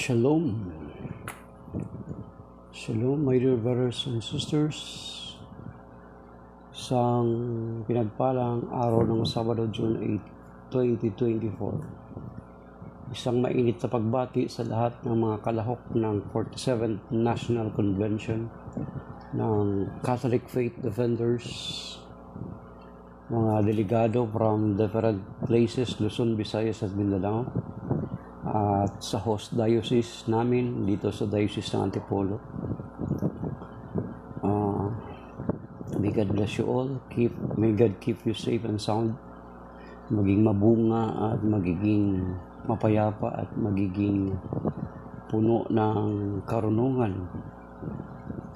Shalom. Shalom, my dear brothers and sisters. Isang pinagpalang araw ng Sabado, June 8, 2024. Isang mainit na pagbati sa lahat ng mga kalahok ng 47th National Convention ng Catholic Faith Defenders, mga delegado from different places, Luzon, Visayas at Mindanao, at sa host diocese namin dito sa diocese ng Antipolo. May God bless you all. May God keep you safe and sound. Maging mabunga at magiging mapayapa at magiging puno ng karunungan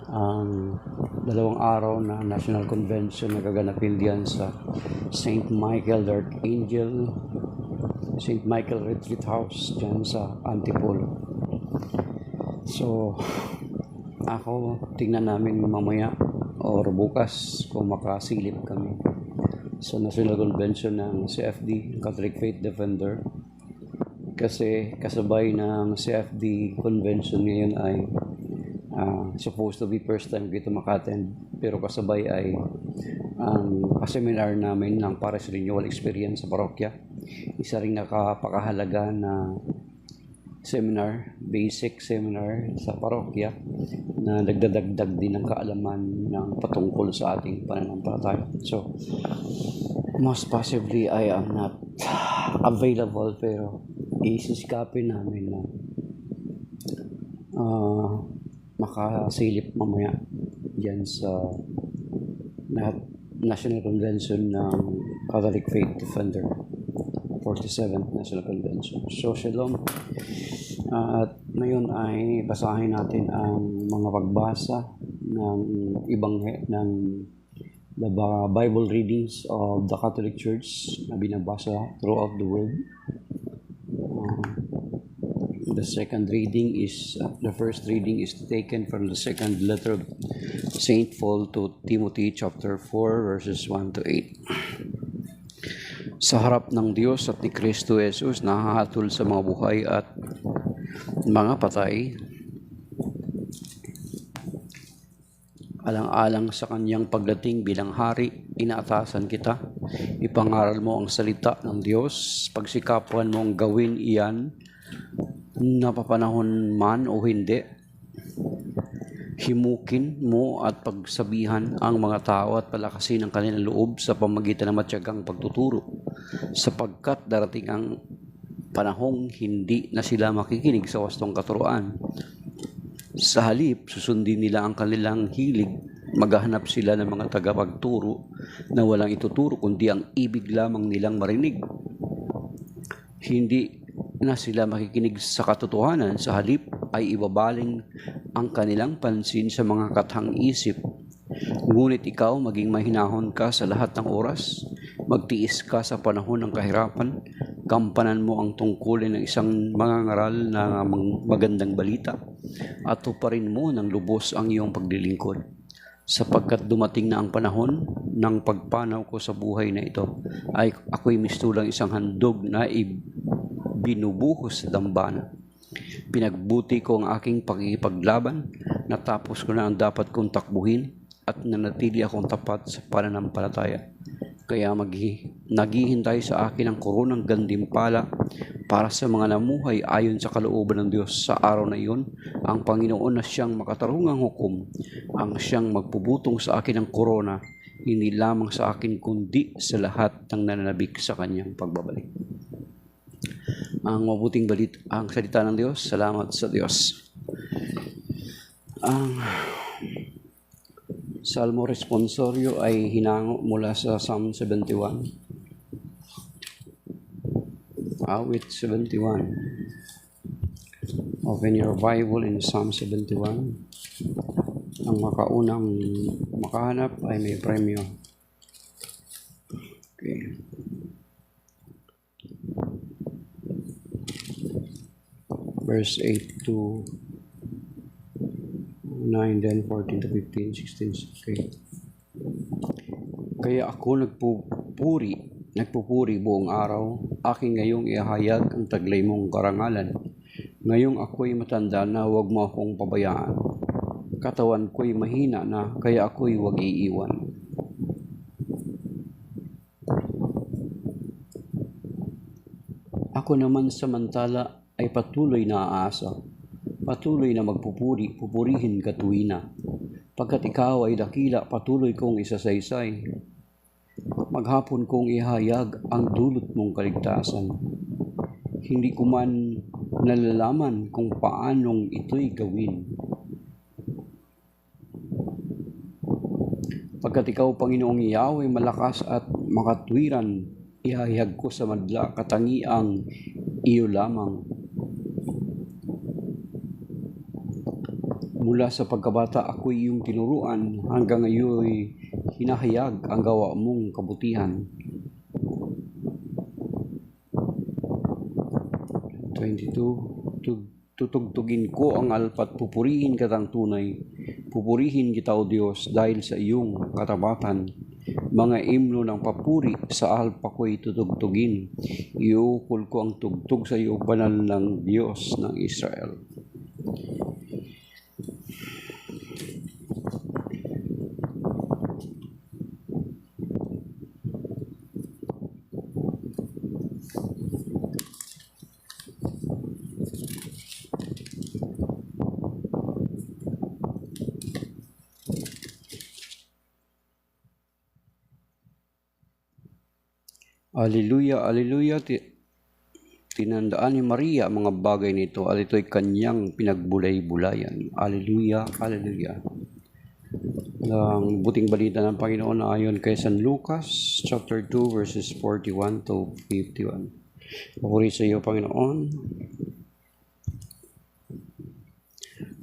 ang dalawang araw na National Convention na gaganapin diyan sa St. Michael the Archangel, St. Michael Retreat House dyan sa Antipolo. So, ako, tingnan namin mamaya or bukas kung makasilip kami sa National Convention ng CFD, Catholic Faith Defender. Kasi kasabay ng CFD Convention ngayon ay supposed to be first time dito maka-attend, pero kasabay ay ang seminar namin ng Paris Renewal Experience sa parokya. Isa ring nakapakahalaga na seminar, basic seminar sa parokya na nagdadagdag din ng kaalaman ng patungkol sa ating pananampalataya. So, most possibly I am not available, pero isisikapin namin na makasilip mamaya dyan sa National Convention ng Catholic Faith Defender, 47th National Convention. So, shalom. At ngayon ay basahin natin ang mga pagbasa ng ng the Bible readings of the Catholic Church na binabasa throughout the world. The first reading is taken from the second letter of St. Paul to Timothy, chapter 4, verses 1 to 8. Sa harap ng Diyos at ni Kristo Jesus, nahahatol sa mga buhay at mga patay, alang-alang sa kanyang pagdating bilang hari, inaatasan kita. Ipangaral mo ang salita ng Diyos, pagsikapan mong gawin iyan, napapanahon man o hindi. Himukin mo at pagsabihan ang mga tao at palakasin ang kanilang loob sa pamagitan ng matyagang pagtuturo, sapagkat darating ang panahong hindi na sila makikinig sa wastong katuruan. Sa halip, susundin nila ang kanilang hilig. Maghahanap sila ng mga tagapagturo na walang ituturo kundi ang ibig lamang nilang marinig. Hindi na sila makikinig sa katotohanan. Sa halip ay ibabaling ang kanilang pansin sa mga kathang isip. Ngunit ikaw, maging mahinahon ka sa lahat ng oras. Magtiis ka sa panahon ng kahirapan. Gampanan mo ang tungkulin ng isang mangangaral na magandang balita at tuparin mo ng lubos ang iyong paglilingkod. Sapagkat dumating na ang panahon ng pagpanaw ko sa buhay na ito, ay ako'y mistulang isang handog na binubuhos sa dambana. Pinagbuti ko ang aking pakikipaglaban, natapos ko na ang dapat kong takbuhin, at nanatili akong tapat sa pananampalataya. Kaya naghihintay sa akin ang koronang gantimpala para sa mga namuhay ayon sa kalooban ng Diyos. Sa araw na iyon, ang Panginoon na siyang makatarungang hukom, ang siyang magpubutong sa akin ng korona, hindi lamang sa akin kundi sa lahat ng nananabik sa kanyang pagbabalik. Ang mabuting balita, ang salita ng Diyos. Salamat sa Diyos. Ang Salmo responsorio ay hinango mula sa Psalm 71. Awit 71. Open your Bible in Psalm 71. Ang makaunang makahanap ay may premyo. Okay. Verse 8 to 9, then 14 to 15, 16. Okay. Kaya ako nagpupuri buong araw, aking ngayong ihayag ang taglay mong karangalan. Ngayong ako'y matanda na, huwag mo akong pabayaan. Katawan ko'y mahina na, kaya ako'y huwag iiwan. Ako naman samantala ay patuloy na aasa, patuloy na pupurihin ka tuwina. Pagkat ikaw ay dakila, patuloy kong isasaysay. Maghapon kong ihayag ang dulot mong kaligtasan. Hindi ko man nalalaman kung paanong ito'y gawin. Pagkat ikaw, Panginoong Yahweh, malakas at makatwiran, ihayag ko sa madla, katangiang iyo lamang. Mula sa pagkabata ako'y iyong tinuruan, hanggang ngayon hinahayag ang gawa mong kabutihan. 22. Tutugtugin ko ang alpat, pupurihin kitang tunay. Pupurihin kita, O Diyos, dahil sa iyong katapatan. Mga imno ng papuri sa alpa ko'y tutugtugin. Iukol ko ang tugtog sa iyo, banal ng Diyos ng Israel. Alleluia, alleluia. Tinandaan ni Maria ang mga bagay nito at ito'y kanyang pinagbulay-bulayan. Alleluia, alleluia. Ang buting balita ng Panginoon ayon kay San Lucas, chapter 2, verses 41 to 51. Papuri sa iyo, Panginoon.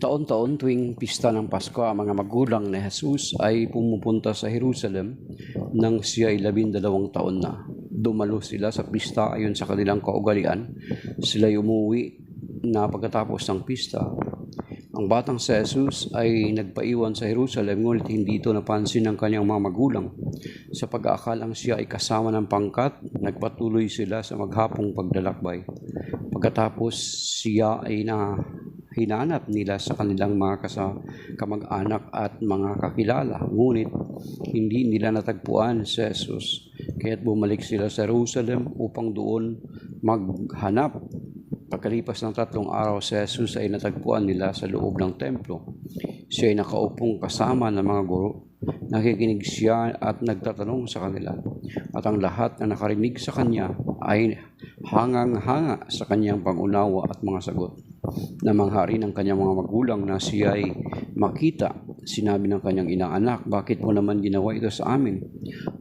Taon-taon tuwing pista ng Pasko, ang mga magulang ni Jesus ay pumupunta sa Jerusalem nang siya ay 12 taon na. Dumalo sila sa pista ayon sa kanilang kaugalian. Sila'y umuwi na pagkatapos ng pista. Ang batang si Jesus ay nagpaiwan sa Jerusalem, ngunit hindi ito napansin ng kanyang mga magulang. Sa pag-aakalang siya ay kasama ng pangkat, nagpatuloy sila sa maghapong paglalakbay. Pagkatapos siya ay hinanap nila sa kanilang mga kamag-anak at mga kakilala, ngunit hindi nila natagpuan si Jesus. Kaya't bumalik sila sa Jerusalem upang doon maghanap. Pagkalipas ng 3 araw, si Jesus ay natagpuan nila sa loob ng templo. Siya ay nakaupong kasama ng mga guro. Nakikinig siya at nagtatanong sa kanila. At ang lahat na nakarinig sa kanya ay hangang-hanga sa kanyang pangunawa at mga sagot. Namanghari ng kanyang mga magulang na siya ay makita. Sinabi ng kanyang inang anak, bakit mo naman ginawa ito sa amin?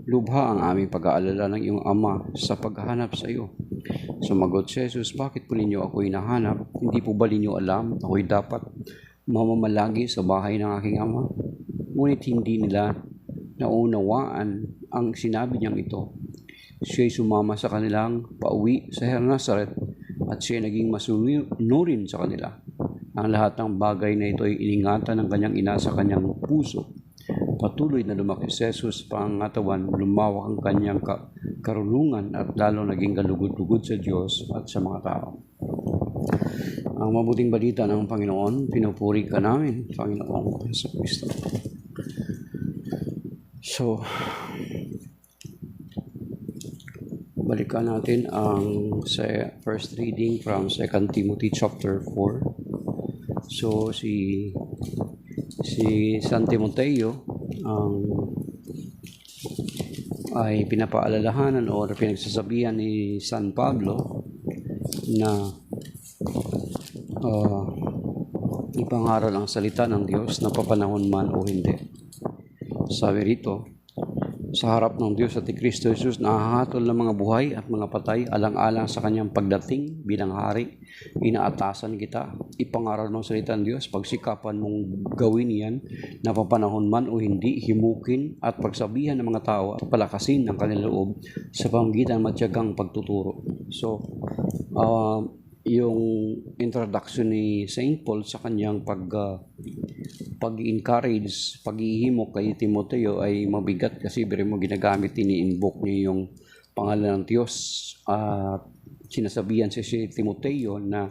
Lubha ang aming pag-aalala ng iyong ama sa paghahanap sa iyo. Sumagot si Jesus, bakit po ninyo ako hinahanap? Hindi po ba ninyo alam na ako'y dapat mamamalagi sa bahay ng aking ama? Ngunit hindi nila naunawaan ang sinabi niyang ito. Siya'y sumama sa kanilang pauwi sa Nazareth at siya naging masunurin sa kanila. Ang lahat ng bagay na ito ay iningatan ng kanyang ina sa kanyang puso. Patuloy na lumaki si Jesus sa pangangatawan, lumawak ang kanyang karunungan at lalo naging galugod-lugod sa Diyos at sa mga tao. Ang mabuting balita ng Panginoon, pinupuri ka namin, Panginoong Jesucristo. So, balikan natin ang first reading from 2 Timothy chapter 4. So, si San Timoteo ay pinapaalalahanan o pinagsasabihan ni San Pablo na ipangaral ang salita ng Diyos na papanahon man o hindi. Sabi rito, sa harap ng Diyos at ni Kristo Jesus, nahahatol ng mga buhay at mga patay, alang-alang sa kanyang pagdating bilang hari. Inaatasan kita, ipangaral ng salita ng Diyos, pagsikapan mong gawin yan, na papanahon man o hindi, himukin at pagsabihan ng mga tao at palakasin ng kanilang loob sa pamamagitan ng matyagang pagtuturo. So, yung introduction ni St. Paul sa kanyang pag-encourage, pag-ihimok kay Timoteo ay mabigat kasi biro mo ginagamit, ini-invoke niya yung pangalan ng Diyos at sinasabihan si Timoteo na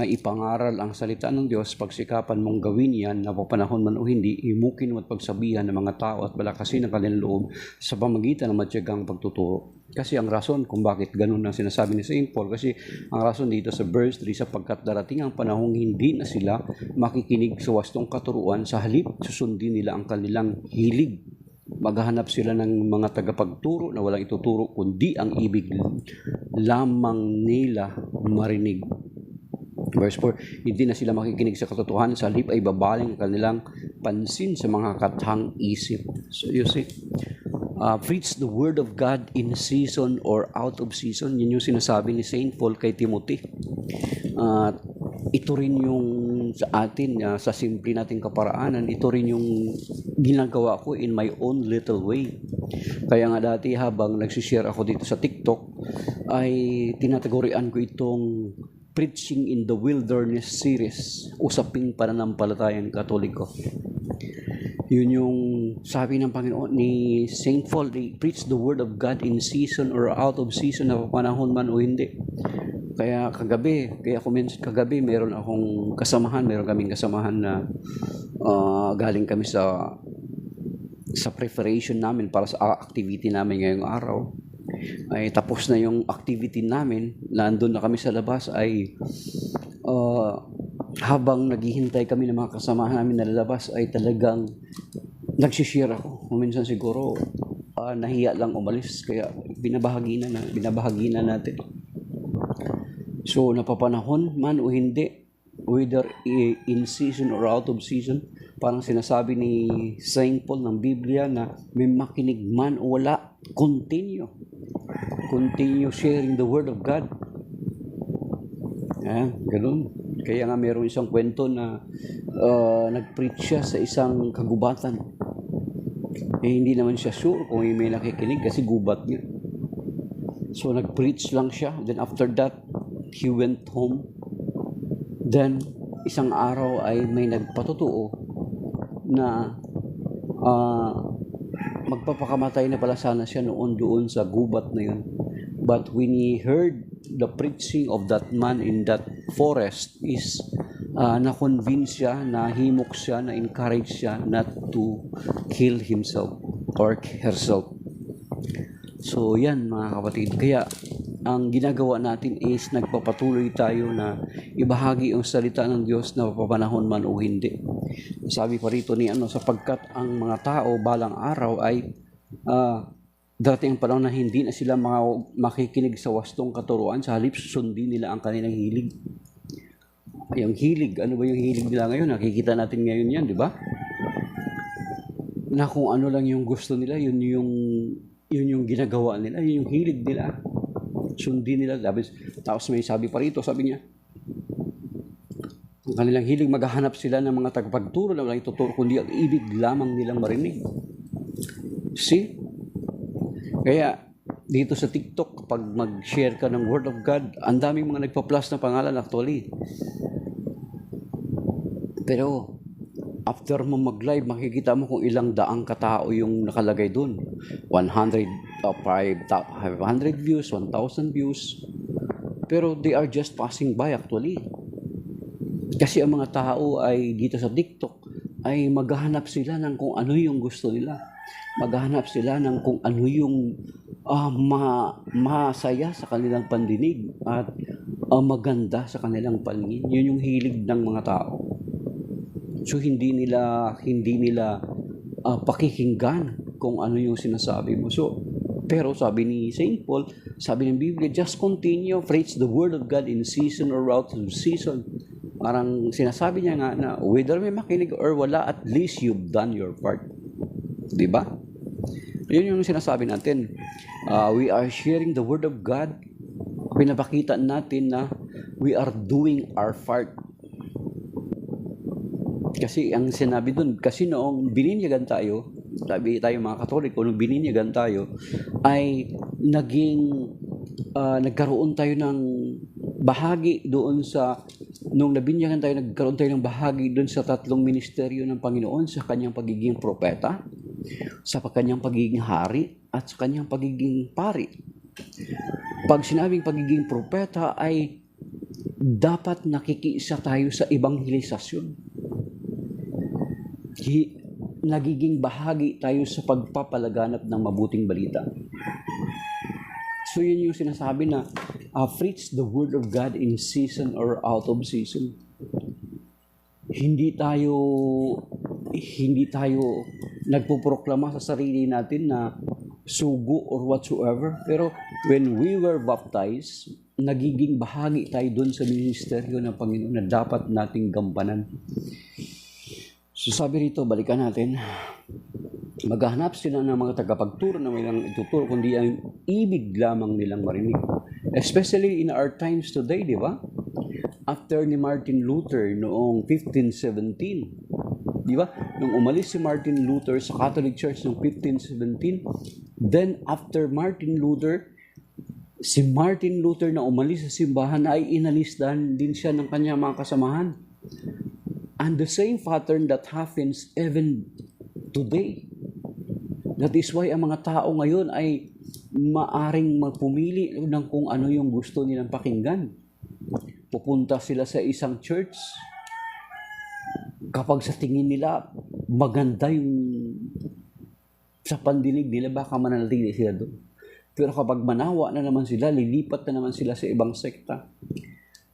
ipangaral ang salita ng Diyos, pagsikapan mong gawin yan, napapanahon man o hindi, imukin mo at pagsabihan ng mga tao at balakasin ang kanilang loob sa pamagitan ng matyagang pagtuturo. Kasi ang rason kung bakit ganun ang sinasabi ni St. Paul, kasi ang rason dito sa verse 3, sapagkat darating ang panahong hindi na sila makikinig sa wastong katuruan, sa halip susundin nila ang kanilang hilig. Maghahanap sila ng mga tagapagturo na walang ituturo kundi ang ibig lamang nila marinig. Verse 4, hindi na sila makikinig sa katotohanan, sa halip ay babaling ang kanilang pansin sa mga katang isip. So you see, preach the word of God in season or out of season. Yun yung sinasabi ni St. Paul kay Timothy. Ito rin yung sa atin, sa simple nating kaparaanan, ito rin yung ginagawa ko in my own little way. Kaya nga dati habang nagsishare ako dito sa TikTok, ay tinatagurian ko itong Preaching in the Wilderness series, usaping pananampalatayang Katoliko. Yun yung sabi ng Panginoon ni St. Paul, they preach the word of God in season or out of season, na panahon man o hindi. Kaya kagabi meron kaming kasamahan na galing kami sa preparation namin para sa activity namin ngayong araw. Ay tapos na yung activity namin, nandun na kami sa labas, ay habang naghihintay kami ng mga kasamahan namin na lalabas, ay talagang nagsishare ako. Minsan siguro nahiya lang umalis, kaya binabahagi na natin. So napapanahon man o hindi, whether in season or out of season, parang sinasabi ni St. Paul ng Biblia na may makinig man o wala, continue sharing the word of God. Ganun. Kaya nga mayroong isang kwento na nag-preach siya sa isang kagubatan. Hindi naman siya sure kung may nakikinig kasi gubat niya. So nag-preach lang siya. Then after that, he went home. Then isang araw ay may nagpatotoo na magpapakamatay na pala sana siya doon sa gubat na yun. But when he heard the preaching of that man in that forest, is na-convince siya, nahimok siya, na-encourage siya not to kill himself or herself. So yan mga kapatid, kaya ang ginagawa natin is nagpapatuloy tayo na ibahagi ang salita ng Diyos na papanahon man o hindi. Sabi pa rito ni sapagkat ang mga tao balang araw ay darating ang panahon na hindi na sila makikinig sa wastong katuruan, sa halip susundin nila ang kanilang hilig. Yung hilig, ano ba yung hilig nila ngayon? Nakikita natin ngayon yan, di ba? Na kung ano lang yung gusto nila, yun yung ginagawa nila, yun yung hilig nila. Sundin nila. Tapos may sabi pa rito, sabi niya, ang kanilang hilig, maghahanap sila ng mga tagapagturo na walang ituturo kundi ang ibig lamang nilang marinig. See? Kaya dito sa TikTok, pag mag-share ka ng Word of God, ang daming mga nagpa-plus na pangalan actually. Pero after mo mag-live, makikita mo kung ilang daang katao yung nakalagay dun. 500 views, 1,000 views. Pero they are just passing by actually. Kasi ang mga tao ay dito sa TikTok ay maghahanap sila ng kung ano yung gusto nila. Maghahanap sila ng kung ano yung masaya sa kanilang pandinig at maganda sa kanilang paningin. Yun yung hilig ng mga tao. So hindi nila pakikinggan kung ano yung sinasabi mo. So pero sabi ni St. Paul, sabi ng Biblia, just continue, preach the word of God in season or out of season. Parang sinasabi niya nga na whether may makinig or wala, at least you've done your part. Diba? Yun yung sinasabi natin. We are sharing the word of God. Pinapakita natin na we are doing our part. Kasi ang sinabi dun, kasi noong bininyagan tayo, sabi tayo mga Katoliko, nung bininyagan tayo, ay nagkaroon tayo ng bahagi doon nung nabinyagan tayo, nagkaroon tayo ng bahagi doon sa tatlong ministeryo ng Panginoon, sa kanyang pagiging propeta, sa kanyang pagiging hari, at sa kanyang pagiging pari. Pag sinabing pagiging propeta ay dapat nakikiisa tayo sa ebanghelisasyon. Nagiging bahagi tayo sa pagpapalaganap ng mabuting balita. So yun yung sinasabi na preach the word of God in season or out of season. Hindi tayo nagpoproklama sa sarili natin na sugo or whatsoever. Pero when we were baptized, nagiging bahagi tayo dun sa ministeryo ng Panginoon na dapat nating gampanan. So sabi rito, balikan natin, maghahanap sila ng mga tagapagturo na may lang ituturo, kundi ang ibig lamang nilang marinig. Especially in our times today, di ba? After ni Martin Luther noong 1517, di ba? Nung umalis si Martin Luther sa Catholic Church noong 1517, then after Martin Luther, si Martin Luther na umalis sa simbahan ay inalis din siya ng kanyang mga kasamahan. And the same pattern that happens even today. That is why ang mga tao ngayon ay maaring magpumili ng kung ano yung gusto nilang pakinggan. Pupunta sila sa isang church. Kapag sa tingin nila, maganda yung sa pandinig nila, baka mananatili sila doon. Pero kapag manawa na naman sila, lilipat na naman sila sa ibang sekta.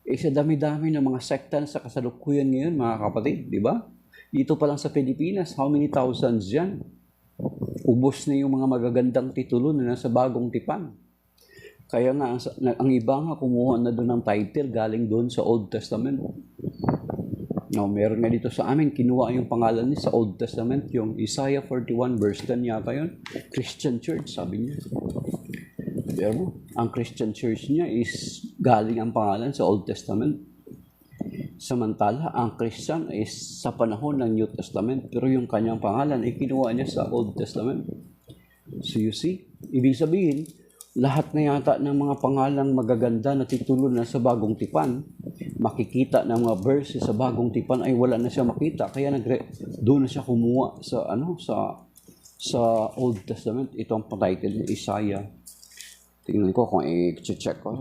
Sa dami-dami ng mga sekta sa kasalukuyan ngayon, mga kapatid, di ba? Dito pa lang sa Pilipinas, how many thousands yan? Ubos na yung mga magagandang titulo na nasa Bagong Tipan. Kaya nga, ang iba nga kumuha na doon ng title galing doon sa Old Testament. Now, meron nga dito sa amin, kinuha yung pangalan niya sa Old Testament, yung Isaiah 41 verse 10 yata yun. Christian Church, sabi niya. Pero ang Christian Church niya is galing ang pangalan sa Old Testament. Samantala, ang Christian is sa panahon ng New Testament. Pero yung kanyang pangalan ay kinuha niya sa Old Testament. So you see, ibig sabihin, lahat na yata ng mga pangalang magaganda na titulo na sa Bagong Tipan, makikita ng mga verses sa Bagong Tipan ay wala na siya makita. Kaya doon na siya kumuha sa Old Testament. Ito ang title ni Isaiah. Tingnan ko kung i-check ko.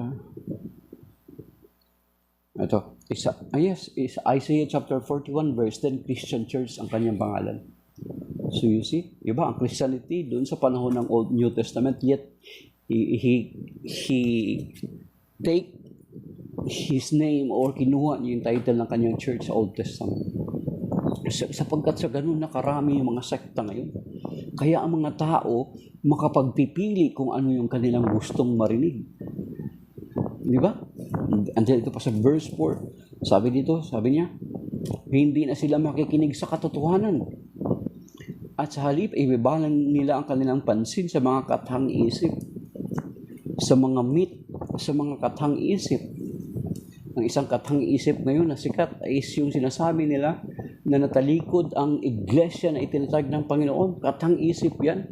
Ito. Isaiah chapter 41 verse 10, Christian Church ang kanyang pangalan. So you see, iba ang Christianity doon sa panahon ng Old New Testament, yet he take his name or kinuha niya yung title ng kanyang church sa Old Testament. Sapagkat sa ganun nakarami yung mga sekta ngayon. Kaya ang mga tao makapagpipili kung ano yung kanilang gustong marinig. Di ba? Andiyan ito pa sa verse 4. Sabi niya, hindi na sila makikinig sa katotohanan. At sa halip, ibibalan nila ang kanilang pansin sa mga kathang-isip. Sa mga myth, sa mga kathang-isip. Ang isang kathang-isip ngayon na sikat ay yung sinasabi nila na natalikod ang iglesia na itinatag ng Panginoon. Kathang-isip yan.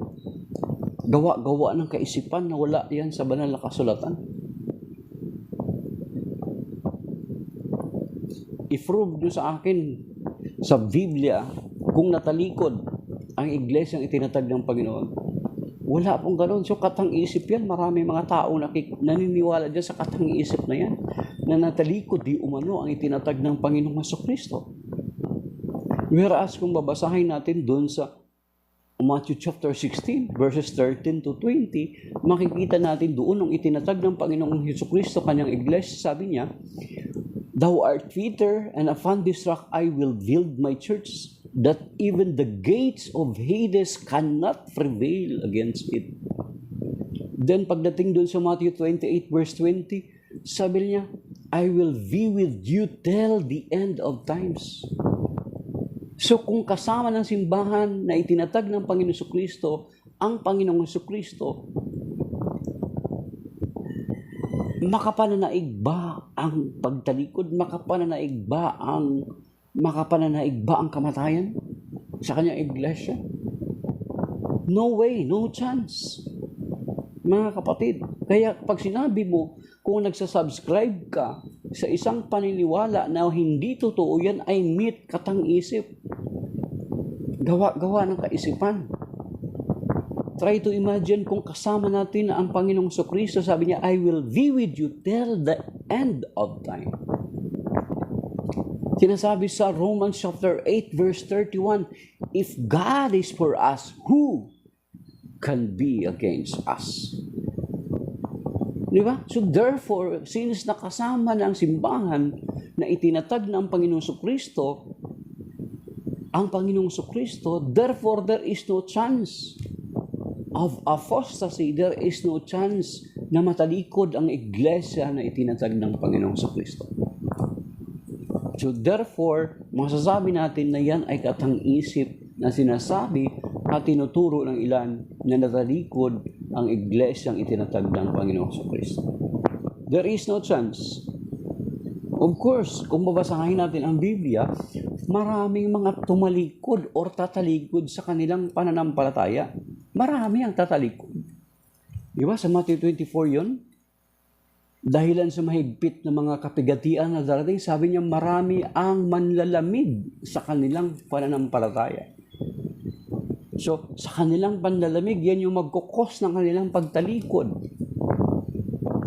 Gawa-gawa ng kaisipan na wala yan sa banal na kasulatan. I-prove nyo sa akin sa Biblia kung natalikod ang iglesia ang itinatag ng Panginoon. Wala pong ganoon. So kathang-isip yan. Marami mga tao naniniwala dyan sa kathang-isip na yan. Na natalikod di umano ang itinatag ng Panginoong Jesucristo. Whereas kung babasahin natin doon sa Matthew chapter 16 verses 13 to 20, makikita natin doon nung itinatag ng Panginoong Jesucristo kanyang iglesia, sabi niya, "Thou art Peter, and upon this rock I will build my church, that even the gates of Hades cannot prevail against it." Then pagdating doon sa Matthew 28 verse 20, sabi niya, "I will be with you till the end of times." So kung kasama ng simbahan na itinatag ng Panginoong Jesucristo, ang Panginoong Jesucristo, makapananaig ba ang pagtalikod? Makapananaig ba ang kamatayan sa kanyang iglesia? No way, no chance. Mga kapatid, kaya pag sinabi mo, kung nagsasubscribe ka sa isang paniniwala na hindi totoo, yan ay myth, katang-isip. Gawa ng kaisipan. Try to imagine kung kasama natin ang Panginoong Kristo. Sabi niya, I will be with you till the end of time. Sinasabi sa Romans chapter 8 verse 31, if God is for us, who can be against us? Di ba? So therefore, since nakasama na ang simbahan na itinatag ng Panginoong Kristo, ang Panginoong Kristo, therefore there is no chance of apostasy, there is no chance na matalikod ang iglesia na itinatag ng Panginoong Kristo. So therefore, masasabi natin na yan ay katang-isip na sinasabi at tinuturo ng ilan na natalikod ang iglesyang itinatag ng Panginoong Kristo. There is no chance. Of course, kung babasahin natin ang Biblia, maraming mga tumalikod or tatalikod sa kanilang pananampalataya. Marami ang tatalikod. Di ba? Sa Matthew 24 yun, dahilan sa mahigpit na mga kapigatian na darating, sabi niya, marami ang manlalamig sa kanilang pananampalataya. So, sa kanilang panlalamig, yan yung magkukos ng kanilang pagtalikod.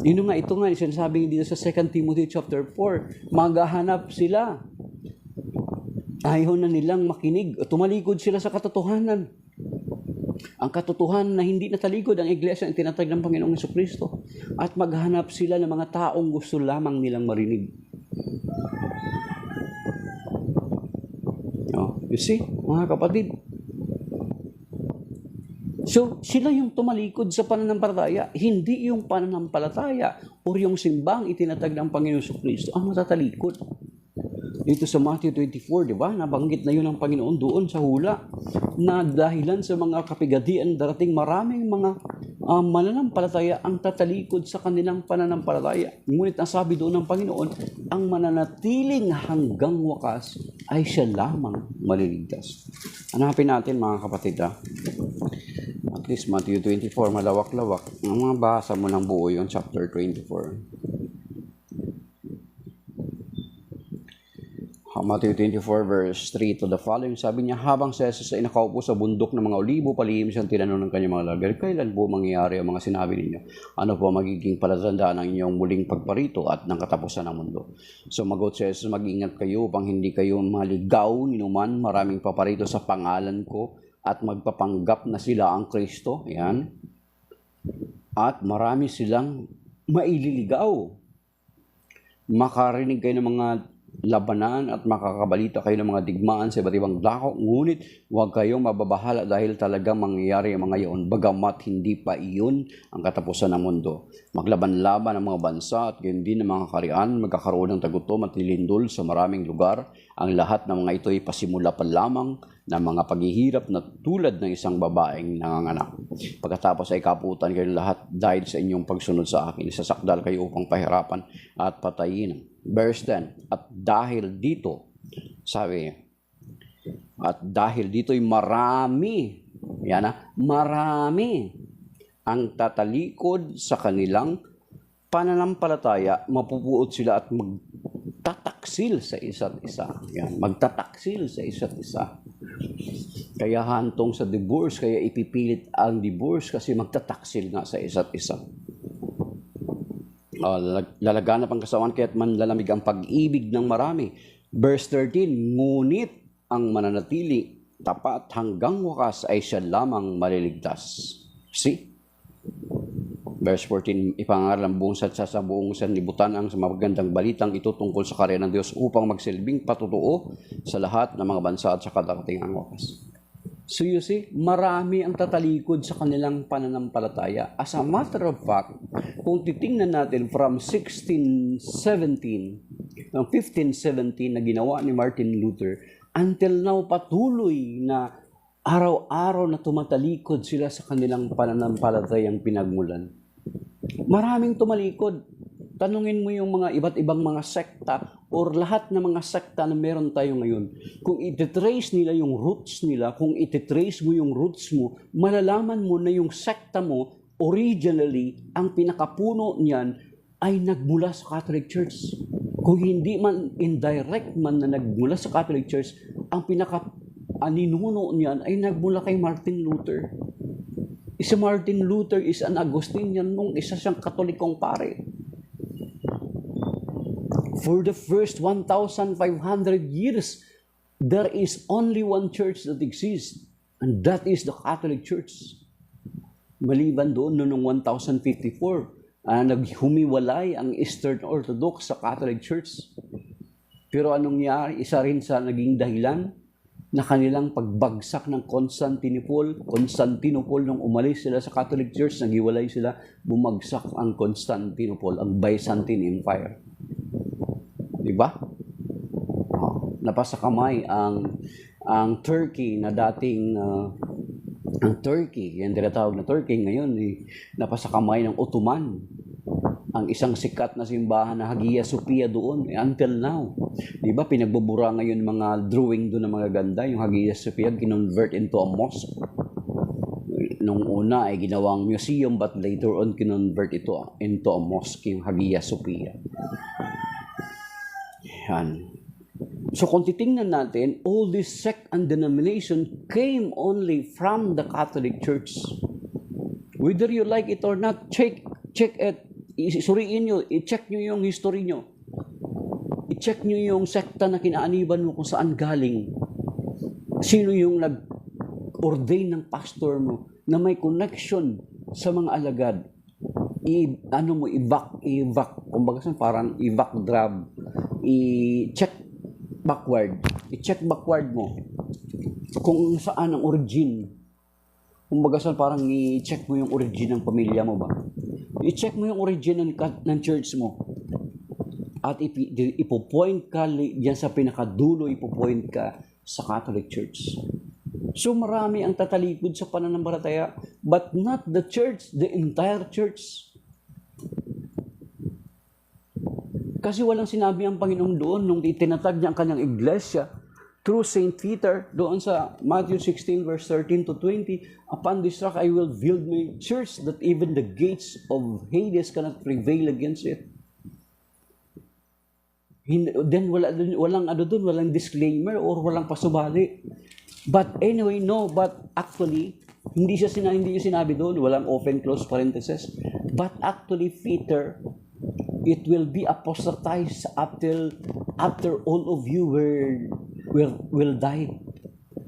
Ito nga, sinasabi dito sa 2 Timothy chapter 4, maghahanap sila. Ayaw na nilang makinig. Tumalikod sila sa katotohanan. Ang katotohanan na hindi natalikod ang iglesia ang tinatag ng Panginoong Jesucristo. At maghanap sila ng mga taong gusto lamang nilang marinig. You see, mga kapatid. So, sila yung tumalikod sa pananampalataya, hindi yung pananampalataya o yung simbang itinatag ng Panginoong Jesucristo ang matatalikod. Dito sa Matthew 24, di ba? Nabanggit na yun ng Panginoon doon sa hula na dahilan sa mga kapigatian darating maraming mga mananampalataya ang tatalikod sa kanilang pananampalataya. Ngunit ang sabi doon ng Panginoon, ang mananatiling hanggang wakas ay siya lamang maliligtas. Hanapin natin mga kapatid at least Matthew 24, malawak-lawak. Ang mga basa mo ng buo yung chapter 24. Matthew 24 verse 3 to the following, sabi niya, habang si Jesus ay nakaupo sa bundok ng mga olibo, palihim siyang tinanong ng kanyang mga alagad, kailan po mangyayari ang mga sinabi ninyo? Ano po magiging palatandaan ng inyong muling pagparito at ng katapusan ng mundo? Sumagot si Jesus, mag-ingat kayo upang hindi kayo maligaw ninuman, maraming paparito sa pangalan ko at magpapanggap na sila ang Kristo. Yan. At marami silang maililigaw. Makarinig kayo ng mga labanan at makakabalita kayo ng mga digmaan sa iba't ibang dako, ngunit huwag kayong mababahala dahil talagang mangyayari ang mga iyon, bagamat hindi pa iyon ang katapusan ng mundo. Maglaban-laban ang mga bansa at gayon din ang mga kaharian, magkakaroon ng tagutom at lilindol sa maraming lugar. Ang lahat ng mga ito ay pasimula pa lamang ng mga paghihirap na tulad ng isang babaeng nanganganak. Pagkatapos ay kaputan kayo lahat dahil sa inyong pagsunod sa akin. Isasakdal kayo upang pahirapan at patayin. Verse 10, at dahil dito, sabi, at dahil dito'y marami, marami ang tatalikod sa kanilang pananampalataya, mapupuot sila at magtataksil sa isa't isa. Yan, magtataksil sa isa't isa. Kaya hantong sa divorce, kaya ipipilit ang divorce kasi magtataksil nga sa isa't isa. Lalaganap ang kasawan kaya't manlalamig ang pag-ibig ng marami. Verse 13, ngunit ang mananatili tapat hanggang wakas ay siya lamang maliligtas. See? Verse 14, ipangaral ang buong satsa sa buong sanlibutan ang magandang balitang ito tungkol sa karya ng Diyos upang magsilbing patutuo sa lahat ng mga bansa at sa kadaratingang wakas. So you see, marami ang tatalikod sa kanilang pananampalataya. As a matter of fact, kung titingnan natin from 1517 na ginawa ni Martin Luther, until now patuloy na araw-araw na tumatalikod sila sa kanilang pananampalatayang pinagmulan. Maraming tumalikod. Tanungin mo yung mga iba't ibang mga sekta or lahat ng mga sekta na meron tayo ngayon. Kung ititrace nila yung roots nila, kung ititrace mo yung roots mo, malalaman mo na yung sekta mo, originally, ang pinakapuno niyan ay nagmula sa Catholic Church. Kung hindi man indirect man na nagmula sa Catholic Church, ang pinaka-aninuno niyan ay nagmula kay Martin Luther. Si Martin Luther is an Augustinian monk, isa siyang Katolikong pare. For the first 1,500 years, there is only one church that exists, and that is the Catholic Church. Maliban doon noong 1054, naghumiwalay ang Eastern Orthodox sa Catholic Church. Pero anong nangyari? Isa rin sa naging dahilan na kanilang pagbagsak ng Constantinople nung umalis sila sa Catholic Church, naghiwalay sila, bumagsak ang Constantinople, ang Byzantine Empire. Diba? Napasa kamay ang Turkey na dating ang Turkey, yan tinatawag na Turkey ngayon, napasa kamay ng Ottoman. Ang isang sikat na simbahan na Hagia Sophia doon, until now. Di ba, pinagbubura ngayon mga drawing doon ng mga ganda, yung Hagia Sophia, kinonvert into a mosque. Nung una ay ginawang museum, but later on kinonvert ito into a mosque, yung Hagia Sophia. Yan. So kung titingnan natin, all this sect and denomination came only from the Catholic Church. Whether you like it or not, check it. Isuriin nyo, i-check nyo yung history nyo. I-check nyo yung sekta na kinaaniban mo kung saan galing. Sino yung nag-ordain ng pastor mo na may connection sa mga alagad. Kumbaga parang i-backdrab. I-check backward mo kung saan ang origin. Kumbaga parang i-check mo yung origin ng pamilya mo ba? I-check mo yung origin ng church mo. At ipo-point ka diyan sa pinakadulo, ipo-point ka sa Catholic Church. So marami ang tatalikod sa pananampalataya, but not the church, the entire church. Kasi walang sinabi ang Panginoon doon nung itinatag niya ang kanyang iglesia through St. Peter, doon sa Matthew 16 verse 13 to 20, upon this rock I will build my church, that even the gates of Hades cannot prevail against it. Then walang disclaimer or walang pasubali. But anyway, but actually, hindi niya sinabi doon, walang open close parenthesis. But actually, Peter, it will be apostatized after all of you will die.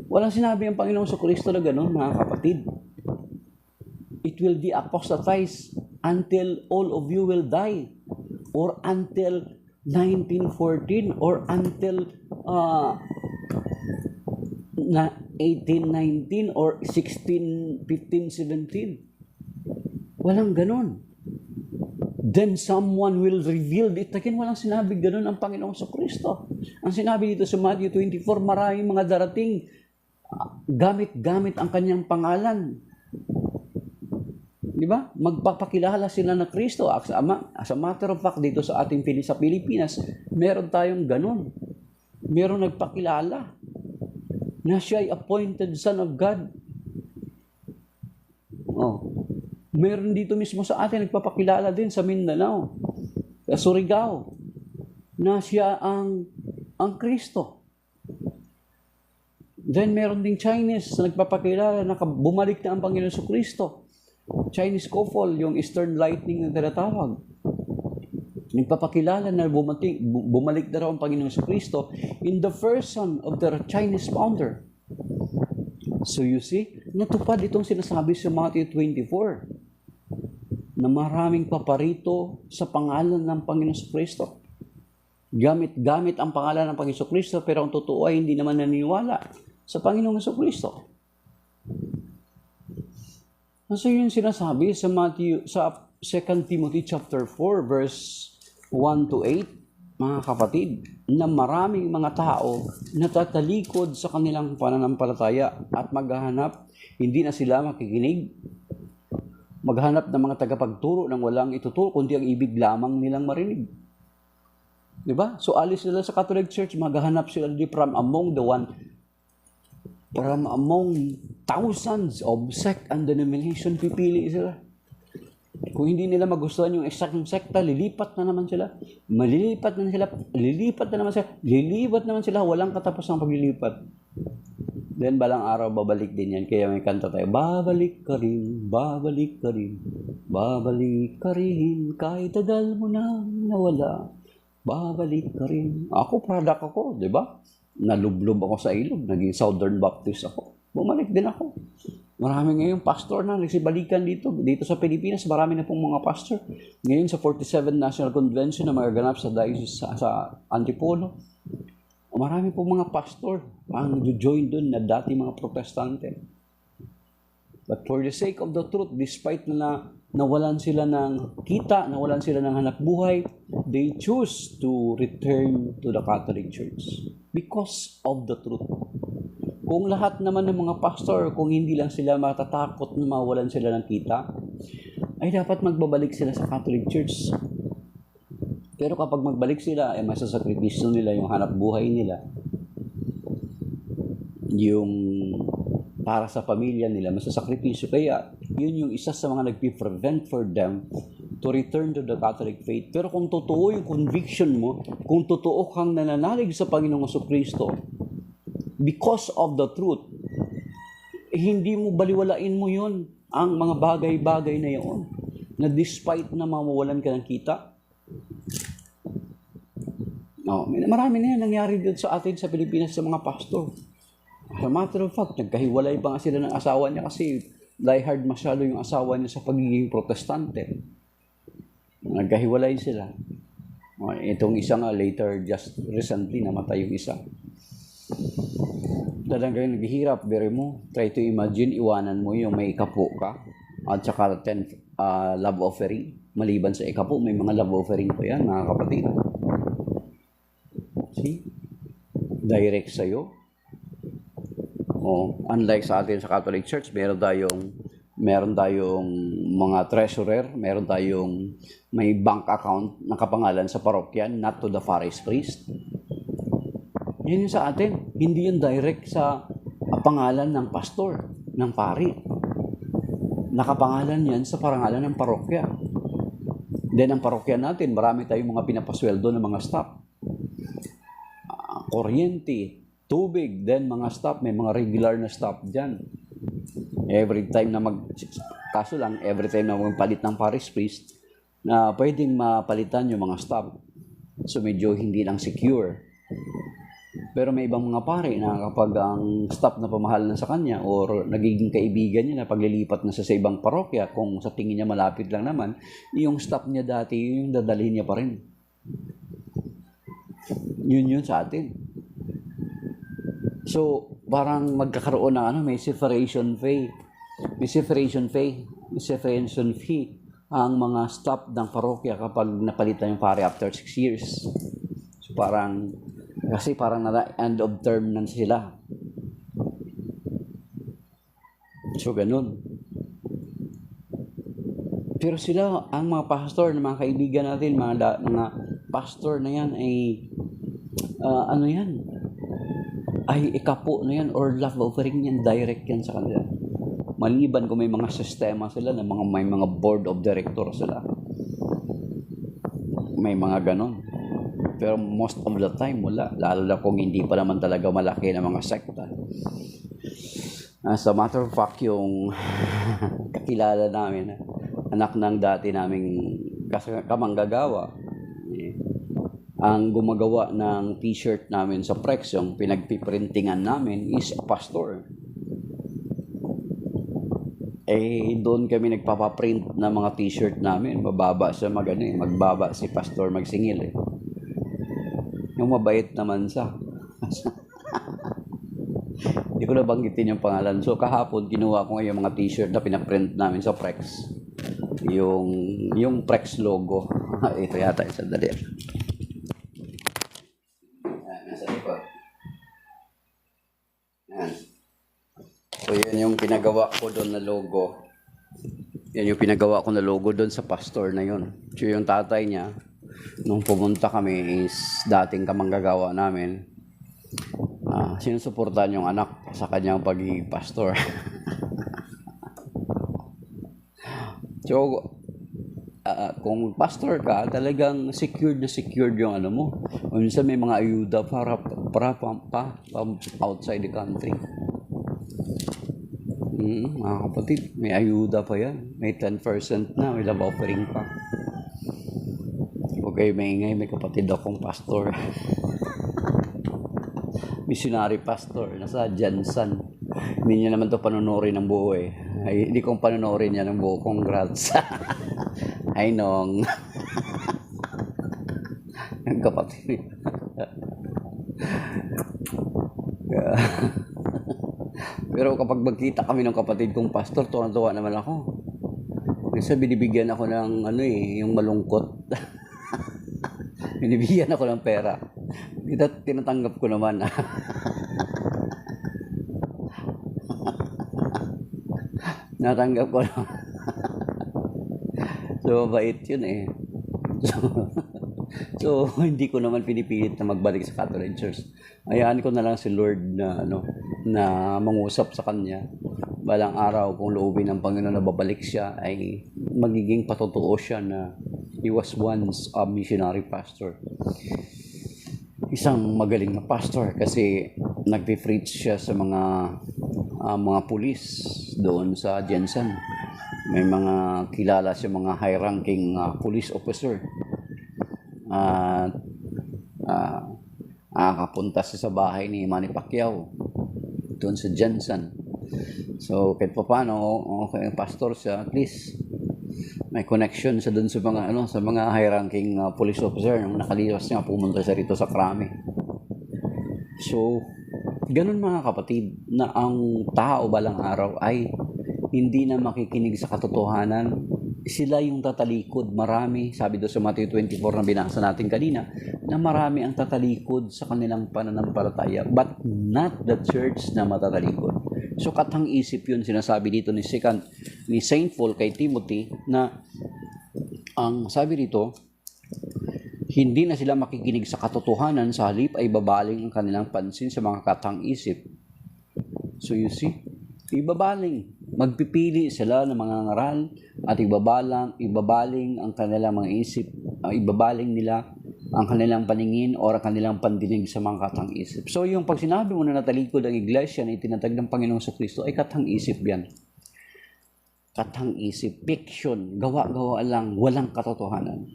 Walang sinabi ang Panginoon sa Kristo na gano'n, mga kapatid. It will be apostatized until all of you will die, or until 1914, or until 1819, or 16, 15, 17. Walang gano'n. Then someone will reveal it. Again, walang sinabi gano'n ang Panginoon sa Kristo. Ang sinabi dito sa Matthew 24, maraming mga darating, gamit ang kanyang pangalan. Di ba? Magpapakilala sila na Kristo. As a matter of fact, dito sa ating sa Pilipinas, meron tayong gano'n. Meron nagpakilala na siya ay appointed Son of God. Meron dito mismo sa atin, nagpapakilala din sa Mindanao, sa Surigao, na siya ang Kristo. Then meron ding Chinese na nagpapakilala na bumalik na ang Panginoon sa Kristo. Chinese Kofol, yung Eastern Lightning na tinatawag. Nagpapakilala na bumalik na raw ang Panginoon sa Kristo in the person of the Chinese founder. So you see, natupad itong sinasabi sa Matthew 24 na maraming paparito sa pangalan ng Panginoon sa Kristo. Gamit ang pangalan ng Panginoon sa Kristo, pero ang totoo ay hindi naman naniniwala sa Panginoon sa Kristo. So yun sinasabi sa 2 Timothy chapter 4 verse 1 to 8, mga kapatid, na maraming mga tao natatalikod sa kanilang pananampalataya at maghahanap, hindi na sila makikinig, maghanap ng mga tagapagturo ng walang ituturo, kundi ang ibig lamang nilang marinig. Diba? So alis sila sa Catholic Church, maghahanap sila from among thousands of sect and denomination, pipili sila. Kung hindi nila magustuhan yung exact sekta, lilipat na naman sila. Lilipat na naman sila. Walang katapos ng paglilipat. Then balang araw babalik din yan. Kaya may kanta tayo, babalik ka rin, babalik ka rin, babalik ka rin, kahit tagal mo na nawala, babalik ka rin. Ako, product ako, di ba? Nalublob ako sa ilog, naging Southern Baptist ako. Bumalik din ako. Marami ngayong pastor na nagsibalikan dito sa Pilipinas, marami na pong mga pastor. Ngayon sa 47 National Convention na magaganap sa diocese sa Antipolo, marami pong mga pastor ang join doon na dati mga protestante. But for the sake of the truth, despite na nawalan sila ng kita, nawalan sila ng hanap buhay, they choose to return to the Catholic Church because of the truth. Kung lahat naman ng mga pastor, kung hindi lang sila matatakot na mawalan sila ng kita, ay dapat magbabalik sila sa Catholic Church. Pero kapag magbalik sila, ay masasakripisyo nila yung hanap buhay nila. Yung para sa pamilya nila, masasakripisyo. Kaya, yun yung isa sa mga nagpi-prevent for them to return to the Catholic faith. Pero kung totoo yung conviction mo, kung totoo kang nananalig sa Panginoong Jesucristo, because of the truth, hindi mo baliwalain mo yun, ang mga bagay-bagay na yun, na despite na mawawalan ka ng kita. No, marami na yan nangyari dito sa atin sa Pilipinas sa mga pastor. As a matter of fact, nagkahiwalay pa nga sila ng asawa niya kasi diehard masyado yung asawa niya sa pagiging protestante. Nagkahiwalay sila. Itong isa nga later, just recently, namatay yung isa. Talagang naghihirap, bere mo. Try to imagine, iwanan mo yung may ikapo ka at saka 10 love offering. Maliban sa ikapo, may mga love offering pa yan, mga kapatid. See? Direct sa'yo. Unlike sa atin sa Catholic Church, meron tayong mga treasurer, meron tayong may bank account na kapangalan sa parokyan, not to the parish priest. Yan yung sa atin. Hindi yung direct sa pangalan ng pastor, ng pari. Nakapangalan yan sa parangalan ng parokya. Then ang parokya natin, marami tayong mga pinapasweldo ng mga staff. Kuryente, tubig, then mga staff, may mga regular na staff dyan. Every time na kaso lang, every time na magpalit ng parish priest, na pwedeng mapalitan yung mga staff. So medyo hindi lang secure. Pero may ibang mga pare na kapag ang staff na pamahal na sa kanya or nagiging kaibigan niya na paglilipat na sa ibang parokya, kung sa tingin niya malapit lang naman, yung staff niya dati, yung dadalhin niya pa rin. Yun sa atin. So, parang magkakaroon ng may separation fee. May separation fee ang mga staff ng parokya kapag napalitan yung pare after 6 years. So, parang end of term na sila. So, ganun. Pero sila, ang mga pastor, mga kaibigan natin, mga pastor na yan ay, ay ikapo na yan or love offering yan, direct yan sa kanila. Maliban kung may mga sistema sila, may mga board of directors sila. May mga ganun. Pero most of the time, wala. Lalo na kung hindi pa naman talaga malaki na mga sekta. As a matter of fact, yung kakilala namin, anak ng dati naming kamanggagawa, ang gumagawa ng t-shirt namin sa Prex, yung pinagpiprintingan namin, is a pastor. Doon kami nagpapaprint ng mga t-shirt namin. Mababa siya magbaba si pastor magsingil Yung mabait naman siya. Hindi ko nabanggitin yung pangalan. So kahapon, kinuha ko yung mga t-shirt na pinaprint namin sa Prex. Yung Prex logo. Ito yata, sandali. Nasa likod. Yan. So yun yung pinagawa ko doon na logo. Yan yung pinagawa ko na logo doon sa pastor na yun. So yung tatay niya, nung pumunta kami is dating kamanggagawa namin. Sinusuportahan yung anak sa kanyang pagiging pastor. So, kung pastor ka, talagang secured yung ano mo. Minsan may mga ayuda para outside the country. Mga kapatid, may ayuda pa yan. May 10% na, may love offering pa. Huwag kayo maingay, may kapatid akong pastor. Missionary pastor, nasa Jansan. Hindi niya naman to panonorin ng buo eh. Ay, hindi kong panonorin niya ng buo. Congrats. Ay, nong. Ang kapatid. Pero kapag magkita kami ng kapatid kong pastor, tuwa-tuwa naman ako. Kasi binibigyan ako ng yung malungkot. Binibigyan ako ng pera. Tinatanggap ko naman. Natanggap ko naman. So, mabait yun eh. So, hindi ko naman pinipilit na magbalik sa Catholic Church. Hayaan ko na lang si Lord na na mangusap sa kanya. Balang araw kung loobin ng Panginoon na babalik siya ay magiging patotoo siya na he was once a missionary pastor. Isang magaling na pastor kasi nagpe-preach siya sa mga pulis doon sa Jensen. May mga kilala siya mga high-ranking police officer. Nakapunta siya sa bahay ni Manny Pacquiao doon sa Jensen. So kahit pa paano, okay, pastor siya, at least may connection sa doon sa mga high-ranking police officer nung nakaliwas niya pumunta siya rito sa Krami. So ganun mga kapatid na ang tao balang araw ay hindi na makikinig sa katotohanan. Sila yung tatalikod. Marami, sabi doon sa Matthew 24 na binasa natin kanina, na marami ang tatalikod sa kanilang pananampalataya, but not the church na matatalikod. So katang isip yun, sinasabi dito ni Saint Paul kay Timothy, na ang sabi dito, hindi na sila makikinig sa katotohanan, sa halip ay babaling ang kanilang pansin sa mga katang isip. So you see, ibabaling. Magpipili sila ng mga ngaral at ibabaling ang kanilang mga isip, ibabaling nila ang kanilang paningin o ang kanilang pandinig sa mga katang isip. So yung pag sinabi mo na natalikod ang iglesia na itinatag ng Panginoong Kristo ay katang isip yan. Katang isip, fiction, gawa-gawa lang, walang katotohanan.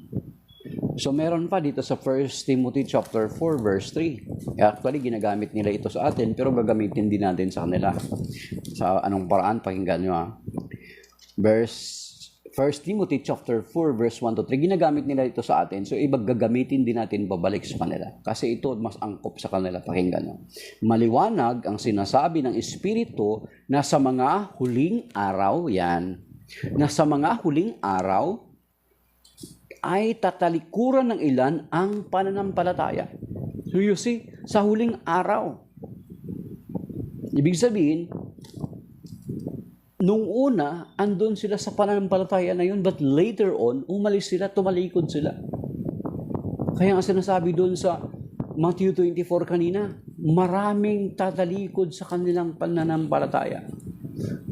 So meron pa dito sa 1 Timothy chapter 4 verse 3. Actually ginagamit nila ito sa atin pero gagamitin din natin sa kanila. Sa anong paraan, pakinggan nyo Verse 1 Timothy chapter 4 verse 1 to 3. Ginagamit nila ito sa atin. So gagamitin din natin babalik sa kanila. Kasi ito mas angkop sa kanila, pakinggan nyo. Maliwanag ang sinasabi ng Espiritu na sa mga huling araw, yan, na sa mga huling araw ay tatalikuran ng ilan ang pananampalataya. So you see, sa huling araw. Ibig sabihin, nung una, andun sila sa pananampalataya na yun, but later on, umalis sila, tumalikod sila. Kaya nga sinasabi doon sa Matthew 24 kanina, maraming tatalikod sa kanilang pananampalataya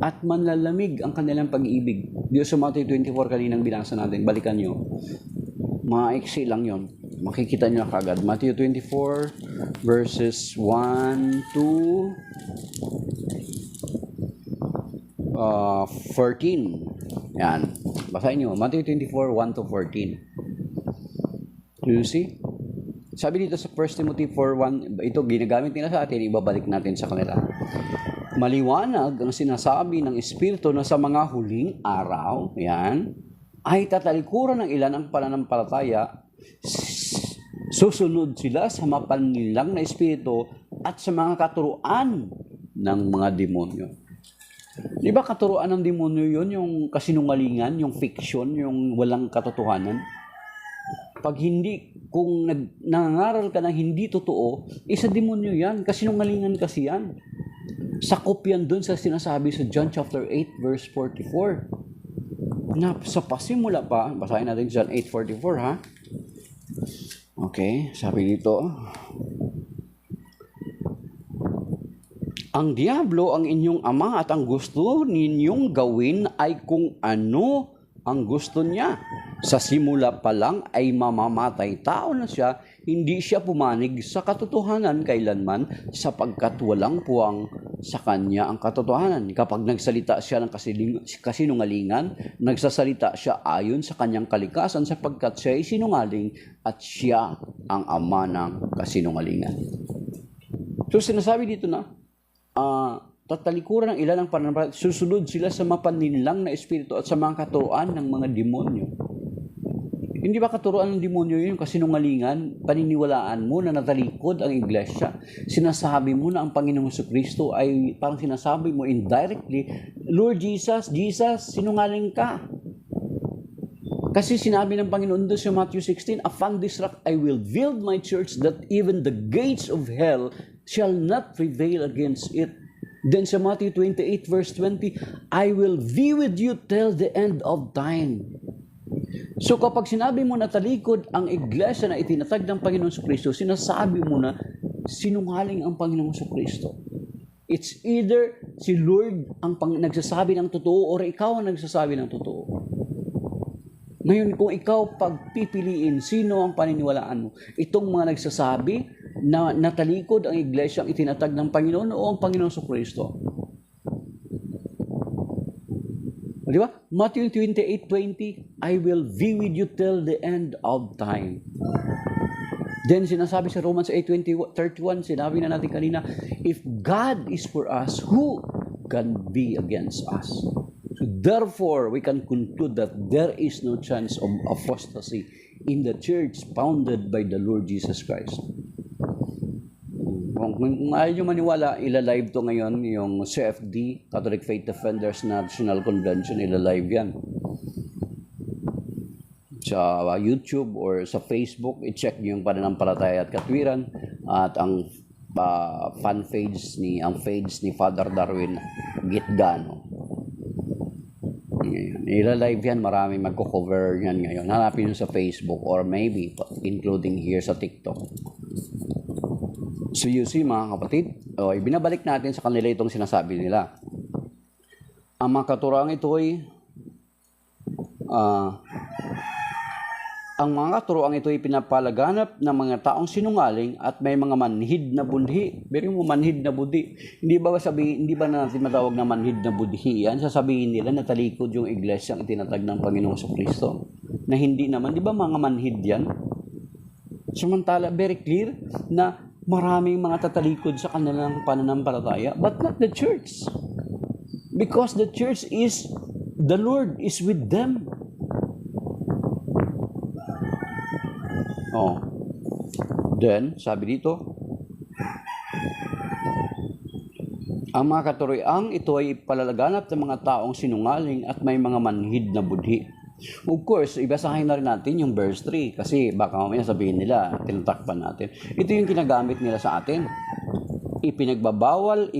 at manlalamig ang kanilang pag-ibig. Diyos sa Matthew 24 kaninang binasa natin, balikan nyo. Maiksi lang yon. Makikita nyo na kagad. Matthew 24 verses 1 to 14. Yan. Basahin nyo. Matthew 24, 1 to 14. Do you see? Sabi dito sa 1 Timothy 4:1, ito ginagamit nila sa atin, ibabalik natin sa kanila. Maliwanag ang sinasabi ng Espiritu na sa mga huling araw, yan, ay tatalikuran ng ilan ang pananampalataya, susunod sila sa mapannilang na Espiritu at sa mga katuruan ng mga demonyo. Di ba katuruan ng demonyo yun? Yung kasinungalingan, yung fiction, yung walang katotohanan. Pag hindi, kung nangangaral ka na hindi totoo, isa demonyo yan. Kasinungalingan kasi yan. Sakop yan dun sa sinasabi sa John chapter 8 verse 44. Na sa pasimula pa, basahin natin John 8:44 ha. Okay, sabi dito. Ang diablo ang inyong ama at ang gusto ninyong gawin ay kung ano ang gusto niya. Sa simula pa lang ay mamamatay tao na siya, hindi siya pumanig sa katotohanan kailanman sapagkat walang puwang sa kanya ang katotohanan. Kapag nagsalita siya ng kasinungalingan, nagsasalita siya ayon sa kanyang kalikasan sapagkat siya ay sinungaling at siya ang ama ng kasinungalingan. So sinasabi dito na, tatalikuran ng ilan ng pananampalataya, susunod sila sa mapaninlang na espiritu at sa mga katuruan ng mga demonyo. Hindi ba katuruan ng demonyo yun? Kasinungalingan, paniniwalaan mo na natalikod ang iglesia. Sinasabi mo na ang Panginoong Jesucristo ay parang sinasabi mo indirectly, Lord Jesus, sinungaling ka. Kasi sinabi ng Panginoon doon sa Matthew 16, upon this rock I will build my church that even the gates of hell shall not prevail against it. Then sa Matthew 28 verse 20, I will be with you till the end of time. So kapag sinabi mo na talikod ang iglesia na itinatag ng Panginoong Jesucristo, sinasabi mo na sinungaling ang Panginoong Jesucristo. It's either si Lord ang nagsasabi ng totoo or ikaw ang nagsasabi ng totoo. Ngayon, kung ikaw pagpipiliin sino ang paniniwalaan mo, itong mga nagsasabi na natalikod ang iglesia ang itinatag ng Panginoon o ang Panginoong Jesucristo. Di ba? Matthew 28:20, I will be with you till the end of time. Then sinasabi sa Romans 8:31, sinabi na natin kanina, if God is for us, who can be against us? So therefore, we can conclude that there is no chance of apostasy in the church founded by the Lord Jesus Christ. Kung ayaw nyo maniwala, ila-live to ngayon yung CFD, Catholic Faith Defenders National Convention, ila-live yan. Sa YouTube or sa Facebook, i-check nyo yung Pananampalataya at Katwiran at ang fan page ang page ni Father Darwin Gitgano. Ila-live yan, marami magko-cover yan ngayon. Hanapin nyo sa Facebook or maybe including here sa TikTok. So you see mga kapatid, ibinabalik natin sa kanila itong sinasabi nila. Ang mga katuroang ito ay ang mga katuroang ito ay pinapalaganap ng mga taong sinungaling at may mga manhid na budhi. Pero mo manhid na budhi. Hindi ba natin matawag na manhid na budhi yan? Sasabihin nila na talikod yung iglesia ang tinatag ng Panginoong Jesucristo. Na hindi naman, di ba mga manhid yan? Samantala, very clear na maraming mga tatalikod sa kanilang pananampalataya, but not the church. Because the church is, the Lord is with them. Then, sabi dito, ang mga katuroang ito ay palalaganap ng mga taong sinungaling at may mga manhid na budhi. Of course, ibasahin na rin natin yung verse 3 kasi baka mamaya sabihin nila, tinatakpan natin. Ito yung ginagamit nila sa atin. Ipinagbabawal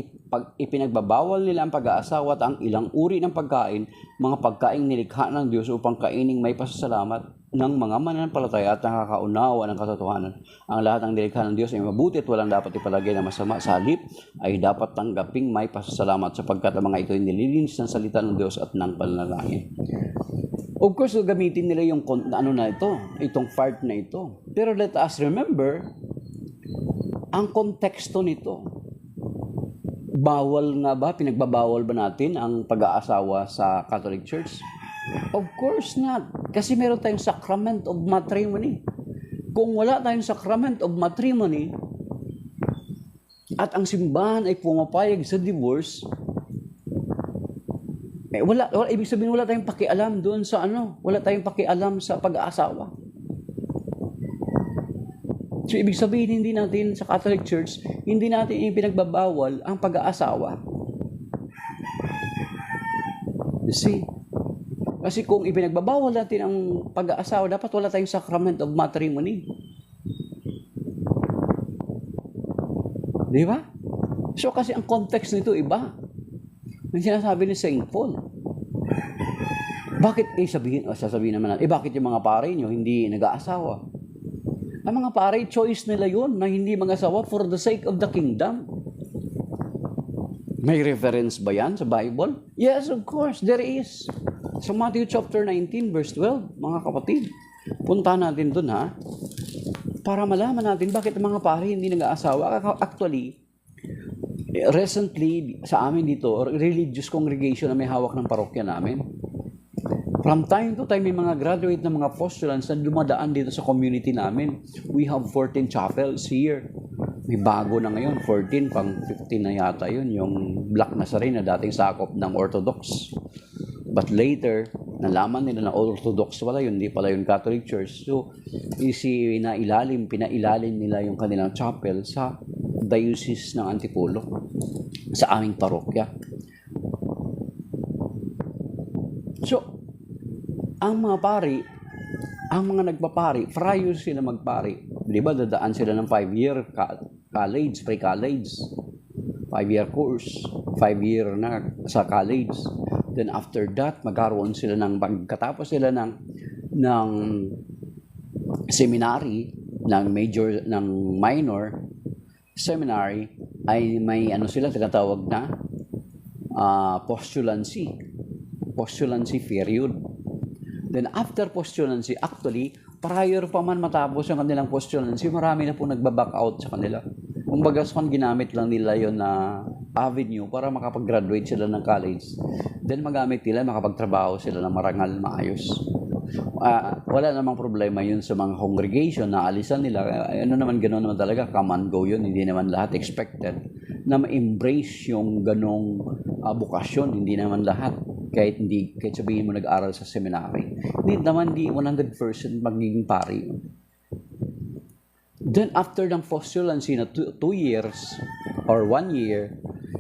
nila ang pag-aasawa at ang ilang uri ng pagkain, mga pagkaing nilikha ng Diyos upang kaining may pasasalamat ng mga mananampalataya at nakakaunawa ng katotohanan. Ang lahat ng nilikha ng Diyos ay mabuti at walang dapat ipalagay na masama. Sa halip ay dapat tanggaping may pasasalamat sapagkat ang mga ito ay nililinis ng salita ng Diyos at ng panalangin. Of course, gamitin nila yung itong part na ito. Pero let us remember, ang konteksto nito. Bawal nga ba? Pinagbabawal ba natin ang pag-aasawa sa Catholic Church? Of course not. Kasi meron tayong sacrament of matrimony. Kung wala tayong sacrament of matrimony at ang simbahan ay pumapayag sa divorce, wala, ibig sabihin wala tayong pakialam doon sa wala tayong pakialam sa pag-aasawa. So ibig sabihin hindi natin sa Catholic Church, hindi natin pinagbabawal ang pag-aasawa. You see? Kasi kung ipinagbabawal natin ang pag-aasawa, dapat wala tayong sacrament of matrimony. Di ba? So kasi ang context nito iba. Ang sinasabi ni St. Paul. Bakit sasabihin naman natin, bakit yung mga pare nyo hindi nag-aasawa? Ang mga pare, choice nila yun na hindi mag-asawa for the sake of the kingdom. May reference ba yan sa Bible? Yes, of course, there is. Sa Matthew chapter 19 verse 12, mga kapatid, punta natin dun ha, para malaman natin bakit ang mga pari hindi nag-aasawa. Actually, recently, sa amin dito, religious congregation na may hawak ng parokya namin, from time to time, may mga graduate na mga postulants na dumadaan dito sa community namin. We have 14 chapels here. May bago na ngayon, 14, pang 15 na yata yun, yung Black Nazarene na dating sakop ng Orthodox. But later, nalaman nila na Orthodox wala yun, hindi pala yun Catholic Church. So, pinailalim nila yung kanilang chapel sa Diocese ng Antipolo, sa aming parokya. So, ang mga pari, ang mga nagpapari, prior sila magpari, di ba dadaan sila ng 5-year college, pre-college, 5-year course, 5-year na sa college. Then after that, magkaroon sila pagkatapos sila ng seminary, ng major, ng minor seminary, ay may sila tinatawag na postulancy period. Then after postulancy, actually, prior pa man matapos ang kanilang postulancy, marami na po nagbaback out sa kanila. Kumbaga, ginamit lang nila yon na avenue para makapag-graduate sila ng college. Then magamit nila, makapagtrabaho sila ng marangal, maayos. Wala namang problema yun sa mga congregation na alisan nila. Gano'n naman talaga, come and go yun. Hindi naman lahat expected na ma-embrace yung ganong bukasyon. Hindi naman lahat. Kahit sabihin mo nag-aral sa seminary. Hindi 100% magiging pari. Then after ng postulancy na 2 years or 1 year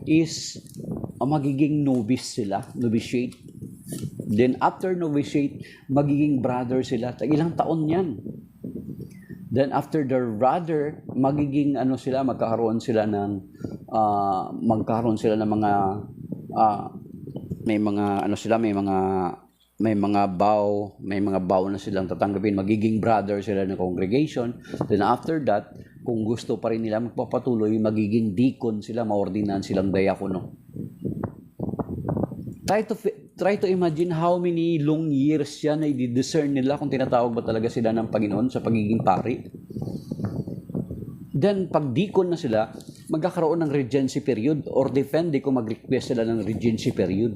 is magiging novice sila, novitiate. Then after novitiate, magiging brother sila. Ilang taon yan. Then after their brother, magiging magkakaroon sila ng mga may mga vow na silang tatanggapin, magiging brother sila ng congregation. Then after that, kung gusto pa rin nila magpapatuloy, magiging deacon sila, maordinahan silang diakono. Try to imagine how many long years yan na i-discern nila kung tinatawag ba talaga sila ng Panginoon sa pagiging pari. Then, pag deacon na sila, magkakaroon ng regency period, or depende kung mag-request sila ng regency period.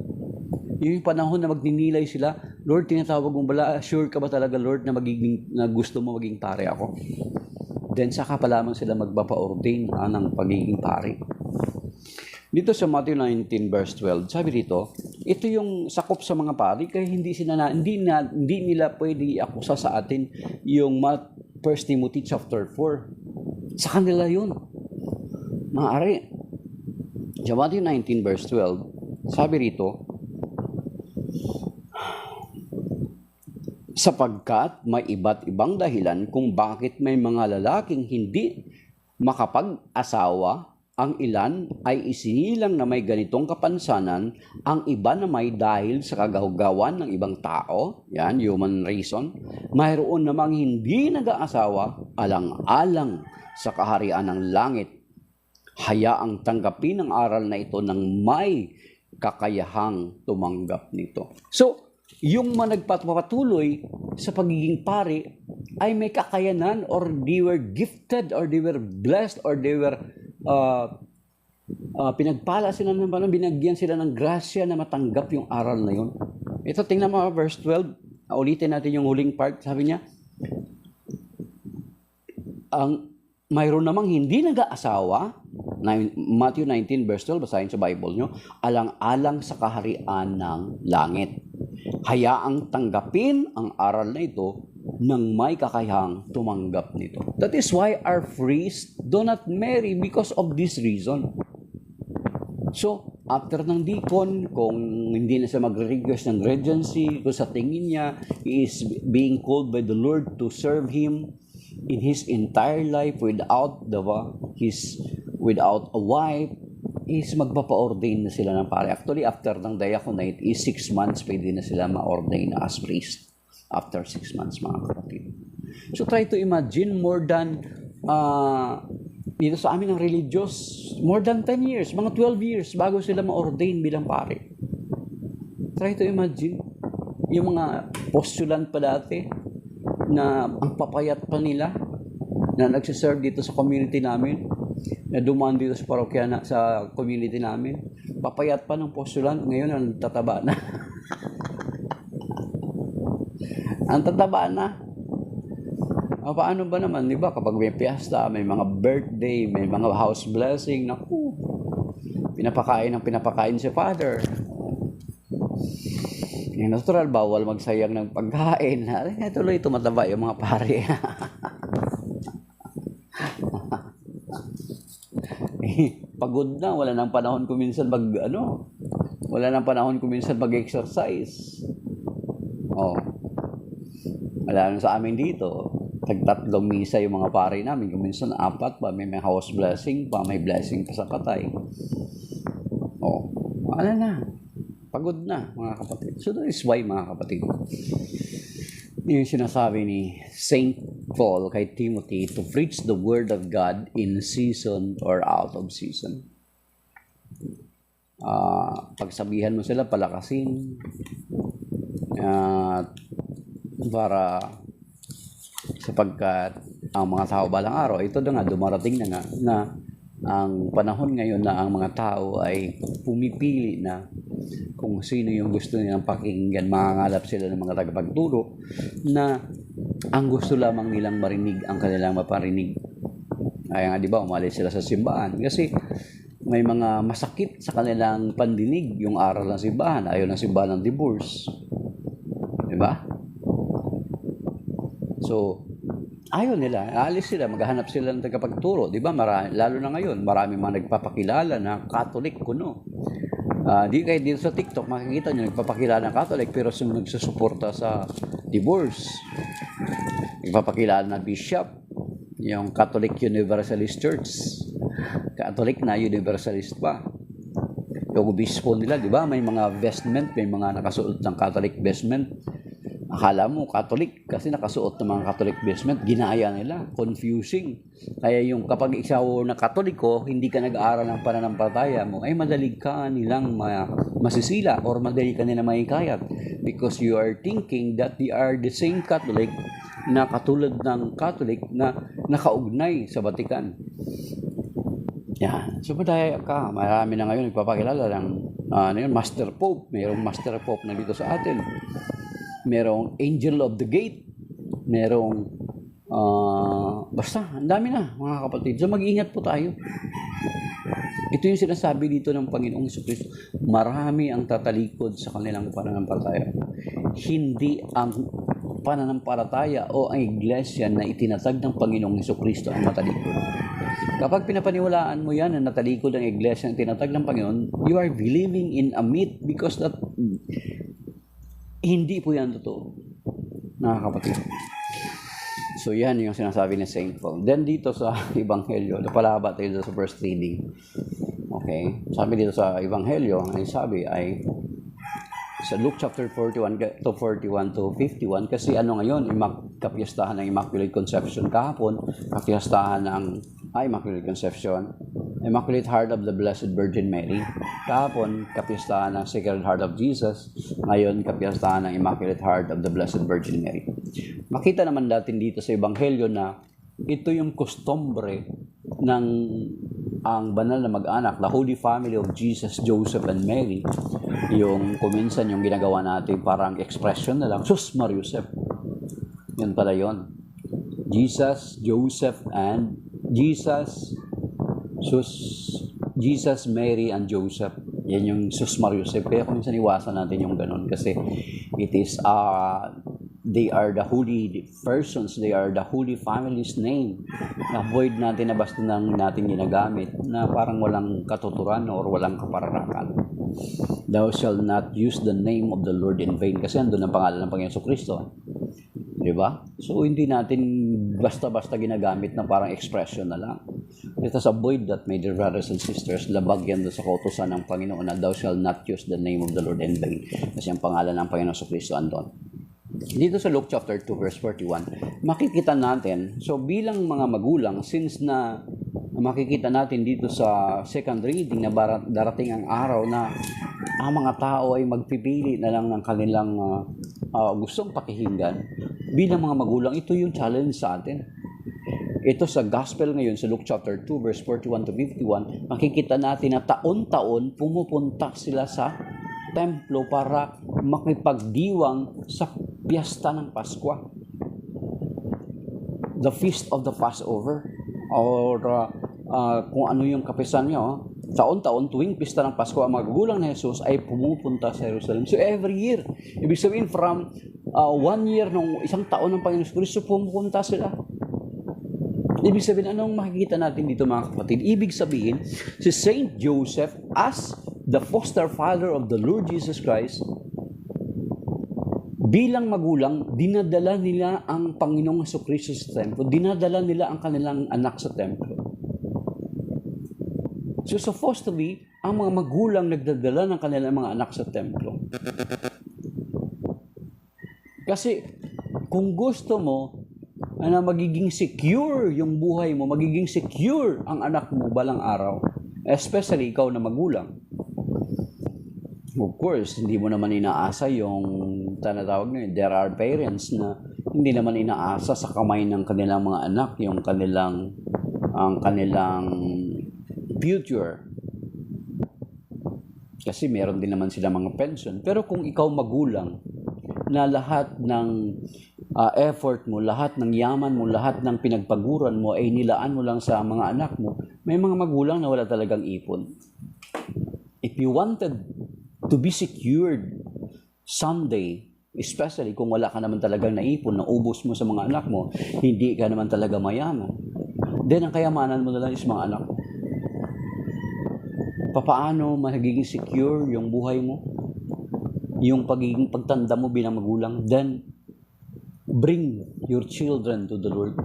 Yung panahon na magninilay sila, Lord, tinatawag mo bala, sure ka ba talaga, Lord, na gusto mo maging pare ako? Then, saka pa lamang sila magpapa-ordain ng pagiging pare. Dito sa Matthew 19 verse 12, sabi dito, ito yung sakop sa mga pari, kaya hindi nila pwede akusa sa atin yung 1 Timothy chapter 4. Sa kanila yun. Maaari. Sa Matthew 19 verse 12, sabi rito, sapagkat may iba't ibang dahilan kung bakit may mga lalaking hindi makapag-asawa, ang ilan ay isinilang na may ganitong kapansanan, ang iba na may dahil sa kagahagawan ng ibang tao, yan, human reason. Mayroon namang hindi nag-aasawa, alang-alang sa kaharian ng langit. Hayaang tanggapin ang aral na ito ng may kakayahang tumanggap nito. So, yung nagpapatuloy sa pagiging pari ay may kakayanan, or they were gifted, or they were blessed, or they were pinagpala sila ng binagyan sila ng grasya na matanggap yung aral na yun. Ito, tingnan mo verse 12. Ulitin natin yung huling part. Sabi niya, mayroon namang hindi nag-aasawa, Matthew 19 verse 12, basahin sa Bible nyo, alang-alang sa kaharian ng langit. Hayaang tanggapin ang aral na ito ng may kakayahang tumanggap nito. That is why our priests do not marry, because of this reason. So, after ng deacon, kung hindi na siya mag-request ng regency, kung sa tingin niya, he is being called by the Lord to serve Him in his entire life without a wife, is magpapa-ordain na sila ng pare. Actually, after ng diaconate is 6 months, pwede na sila ma-ordain as priest. After 6 months, mga kapatid. So, try to imagine more than, dito sa amin ng religious, more than 10 years, mga 12 years, bago sila ma-ordain bilang pare. Try to imagine. yung mga postulant pa dati na ang papayat pa nila na nagsiserve dito sa community namin, na dumaan dito sa parokya na, sa community namin. Papayat pa ng postulant, ngayon ang tataba na. Ang tataba na. Paano ba naman, di ba? Kapag may piyesta, may mga birthday, may mga house blessing, naku, pinapakain si Father. Yung natural, bawal magsayang ng pagkain. Tuloy tumataba yung mga pare. Pagod na, wala nang panahon kuminsan mag-exercise. Wala nang sa amin dito. Tagtatlong misa yung mga pare namin. Kuminsan 4 pa, may house blessing pa, may blessing pa sa katay. Wala na. Pagod na, mga kapatid. So that is why, mga kapatid, yung sinasabi ni Saint Paul kay Timothy to preach the word of God in season or out of season. Pagsabihan mo sila, palakasin, para sapagkat ang mga tao balang araw, ito na nga, dumarating na nga, na ang panahon ngayon na ang mga tao ay pumipili na kung sino yung gusto nilang pakinggan. Mangangalap sila ng mga tagapagturo na ang gusto lamang nilang marinig ang kanilang maparinig. Kaya nga, di ba, umalis sila sa simbahan kasi may mga masakit sa kanilang pandinig yung aral ng simbahan. Ayaw ng simbahan ng divorce. Di ba? So, ayaw nila, alis sila, maghahanap sila ng tagapagturo. Di ba? Lalo na ngayon, marami mga nagpapakilala na Catholic kuno. Di kayo dito sa TikTok, makikita nyo, nagpapakilala ng Catholic pero nagsusuporta sa divorce. Nagpapakilala na bishop, yung Catholic Universalist Church. Catholic na Universalist pa. Yung obispo nila, di ba? May mga vestment, may mga nakasuot ng Catholic vestment. Akala mo Catholic kasi nakasuot ng mga Catholic vestment, ginaya nila, confusing. Kaya yung kapag ikaw na Katoliko, hindi ka nag-aaral ng pananampalataya mo, ay madali ka nilang masisila or madali ka nila mahikayat because you are thinking that they are the same Catholic na katulad ng Catholic na nakaugnay sa Vatican. Yan. So madaya ka, marami na ngayon nagpapakilala ng Master Pope. Mayroong Master Pope na dito sa atin. Merong Angel of the Gate, merong basta, ang dami na mga kapatid. So mag-ingat po tayo. Ito yung sinasabi dito ng Panginoong Jesucristo. Marami ang tatalikod sa kanilang pananampalataya. Hindi ang pananampalataya o ang iglesia na itinatag ng Panginoong Jesucristo ang matalikod. Kapag pinapaniwalaan mo yan na natalikod ang iglesia ang tinatag ng Panginoon, you are believing in a myth because that hindi po yan totoo, mga kapatid. So yan yung sinasabi ni Saint Paul. Then dito sa Ebanghelyo, napalaba tayo sa first reading. Okay? Sabi dito sa Ebanghelyo, ang sabi ay sa Luke chapter 41 to 51 kasi ano ngayon, kapiyastahan ng Immaculate Conception kahapon, kapiyastahan ng Immaculate Conception, Immaculate Heart of the Blessed Virgin Mary. Kahapon, kapiyastahan ng Sacred Heart of Jesus. Ngayon, kapiyastahan ng Immaculate Heart of the Blessed Virgin Mary. Makita naman natin dito sa Ebanghelyo na ito yung kustombre ng ang banal na mag-anak, the Holy Family of Jesus, Joseph, and Mary. Yung kuminsan yung ginagawa natin parang expression na lang, Sus, Mariusep. Yun pala yun. Jesus, Joseph, and Jesus, Mary, and Joseph. Yan yung Sus Mariusep. Kaya kung minsan iwasan natin yung ganun kasi it is, they are the holy persons, they are the holy family's name. Avoid natin na basta nang natin ginagamit na parang walang katuturan or walang kapararakan. Thou shalt not use the name of the Lord in vain. Kasi andun ang pangalan ng Panginoon Jesucristo. Diba? So, hindi natin basta-basta ginagamit na parang expression na lang. Let us avoid that, my dear brothers and sisters. Labag yan doon sa kautusan ng Panginoon na thou shalt not use the name of the Lord in vain. Kasi ang pangalan ng Panginoon Jesucristo andun. Dito sa Luke chapter 2 verse 41, makikita natin, so bilang mga magulang, since na makikita natin dito sa second reading na darating ang araw na ang mga tao ay magpipili na lang ng kanilang gustong pakihinggan, bilang mga magulang, ito yung challenge sa atin. Ito sa gospel ngayon, sa Luke chapter 2, verse 41 to 51, makikita natin na taon-taon pumupunta sila sa templo para makipagdiwang sa piyesta ng Paskwa. The Feast of the Passover. Or kung ano yung kapisan niya, taon-taon tuwing pista ng Pasko, ang mga magulang na Jesus ay pumupunta sa Jerusalem. So every year, ibig sabihin from 1 year, nung isang taon ng Panginoon Kristo, pumupunta sila. Ibig sabihin, anong makikita natin dito mga kapatid? Ibig sabihin, si Saint Joseph as the foster father of the Lord Jesus Christ, bilang magulang, dinadala nila ang Panginoong Jesucristo sa templo. Dinadala nila ang kanilang anak sa templo. So supposed to be, ang mga magulang nagdadala ng kanilang mga anak sa templo. Kasi kung gusto mo na magiging secure yung buhay mo, magiging secure ang anak mo balang araw, especially ikaw na magulang. Of course, hindi mo naman inaasa yung tinatawag na yun. There are parents na hindi naman inaasa sa kamay ng kanilang mga anak yung ang kanilang future. Kasi meron din naman sila mga pension. Pero kung ikaw magulang, na lahat ng effort mo, lahat ng yaman mo, lahat ng pinagpaguran mo ay nilaan mo lang sa mga anak mo, may mga magulang na wala talagang ipon. If you wanted to be secured someday, especially kung wala ka naman talagang naipon, na ubos mo sa mga anak mo, hindi ka naman talaga mayaman, then ang kayamanan mo na lang is mga anak mo. Paano magiging secure yung buhay mo? Yung pagiging pagtanda mo bilang magulang? Then, bring your children to the Lord.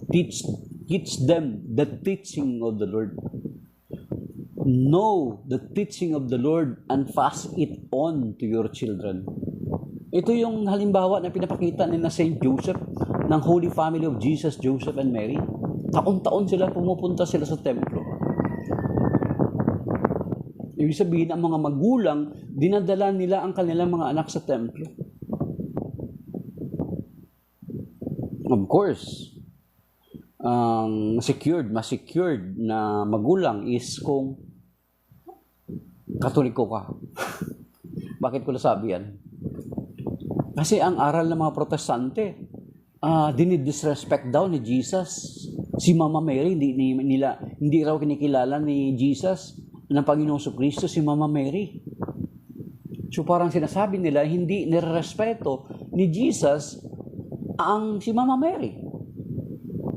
Teach them the teaching of the Lord. Know the teaching of the Lord and pass it on to your children. Ito yung halimbawa na pinapakita ni na Saint Joseph ng Holy Family of Jesus, Joseph and Mary. Taon-taon sila pumupunta sila sa templo. Ibig sabihin, ang mga magulang, dinadala nila ang kanilang mga anak sa templo. Of course, mas secured na magulang is kung Katoliko ka. Bakit ko nasabi yan? Kasi ang aral ng mga protestante, dinidisrespect daw ni Jesus. Si Mama Mary, hindi raw kinikilala ni Jesus ng Panginoong Jesucristo, si Mama Mary. So parang sinasabi nila, hindi nirespeto ni Jesus si Mama Mary.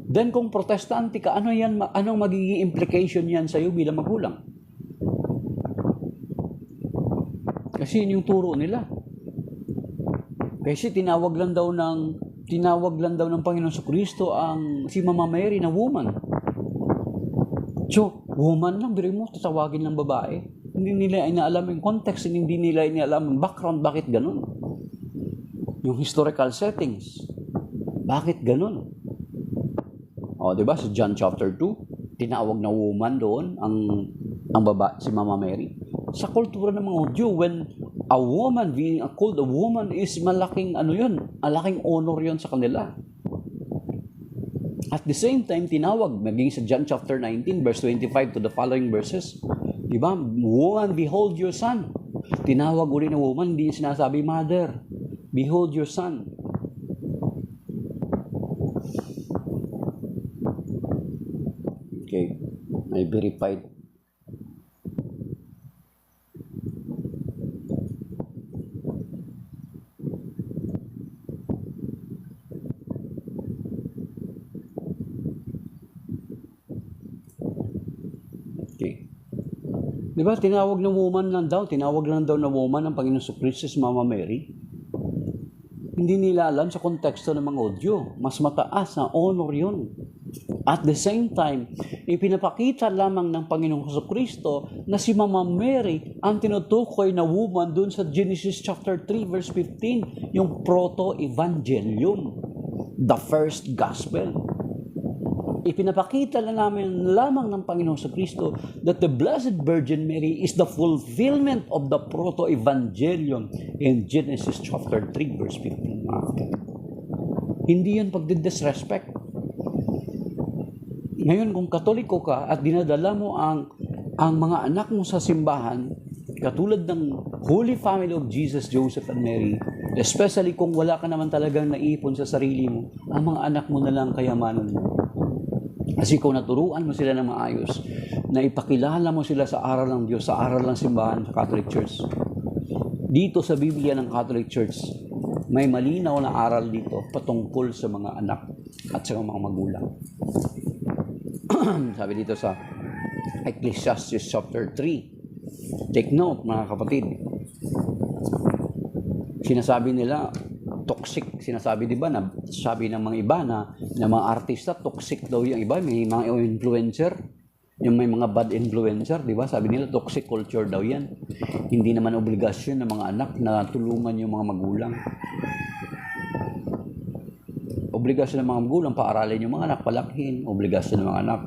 Then kung protestante ka, anong magiging implication yan sa iyo bilang magulang? Kasi yun yung turo nila. Kasi tinawag lang daw ng Panginoong Jesucristo si Mama Mary na woman. So, woman lang, biro mo, tatawagin ng babae. Hindi nila inaalam yung context, hindi nila inaalam yung background, bakit ganun? Yung historical settings, bakit ganun? Diba, sa John chapter 2, tinawag na woman doon, ang babae, si Mama Mary. Sa kultura ng mga Hudyo, when a woman, being called a woman, is malaking honor yun sa kanila. At the same time, tinawag, maging sa John chapter 19, verse 25 to the following verses, diba? Woman, behold your son. Tinawag uli na woman, hindi sinasabi, mother, behold your son. Okay, I verified. Diba, tinawag ng woman lang daw na woman ang Panginoon Jesucristo si Mama Mary. Hindi nila alam sa konteksto ng mga Hudyo. Mas mataas na honor yun. At the same time, ipinapakita lamang ng Panginoong Jesucristo na si Mama Mary ang tinutukoy na woman dun sa Genesis chapter 3 verse 15, yung proto-evangelium, the first gospel. Ipinapakita na namin lamang ng Panginoon sa Kristo that the Blessed Virgin Mary is the fulfillment of the proto-evangelion in Genesis chapter 3 verse 15. Hindi yan pagdidisrespect. Ngayon, kung Katoliko ka at dinadala mo ang mga anak mo sa simbahan, katulad ng Holy Family of Jesus, Joseph, and Mary, especially kung wala ka naman talagang naipon sa sarili mo, ang mga anak mo na lang kayamanan mo. Kasi kung naturuan mo sila ng maayos, na ipakilala mo sila sa aral ng Diyos, sa aral ng simbahan sa Catholic Church. Dito sa Biblia ng Catholic Church, may malinaw na aral dito patungkol sa mga anak at sa mga magulang. Sabi dito sa Ecclesiastes chapter 3. Take note, mga kapatid. Sinasabi nila, toxic. Sinasabi, di ba, na sabi ng mga iba na mga artista, toxic daw yung iba. May mga influencer, yung may mga bad influencer, di ba? Sabi nila, toxic culture daw yan. Hindi naman obligasyon ng mga anak na tulungan yung mga magulang. Obligasyon ng mga magulang, paaralin yung mga anak, palakihin. Obligasyon ng mga anak.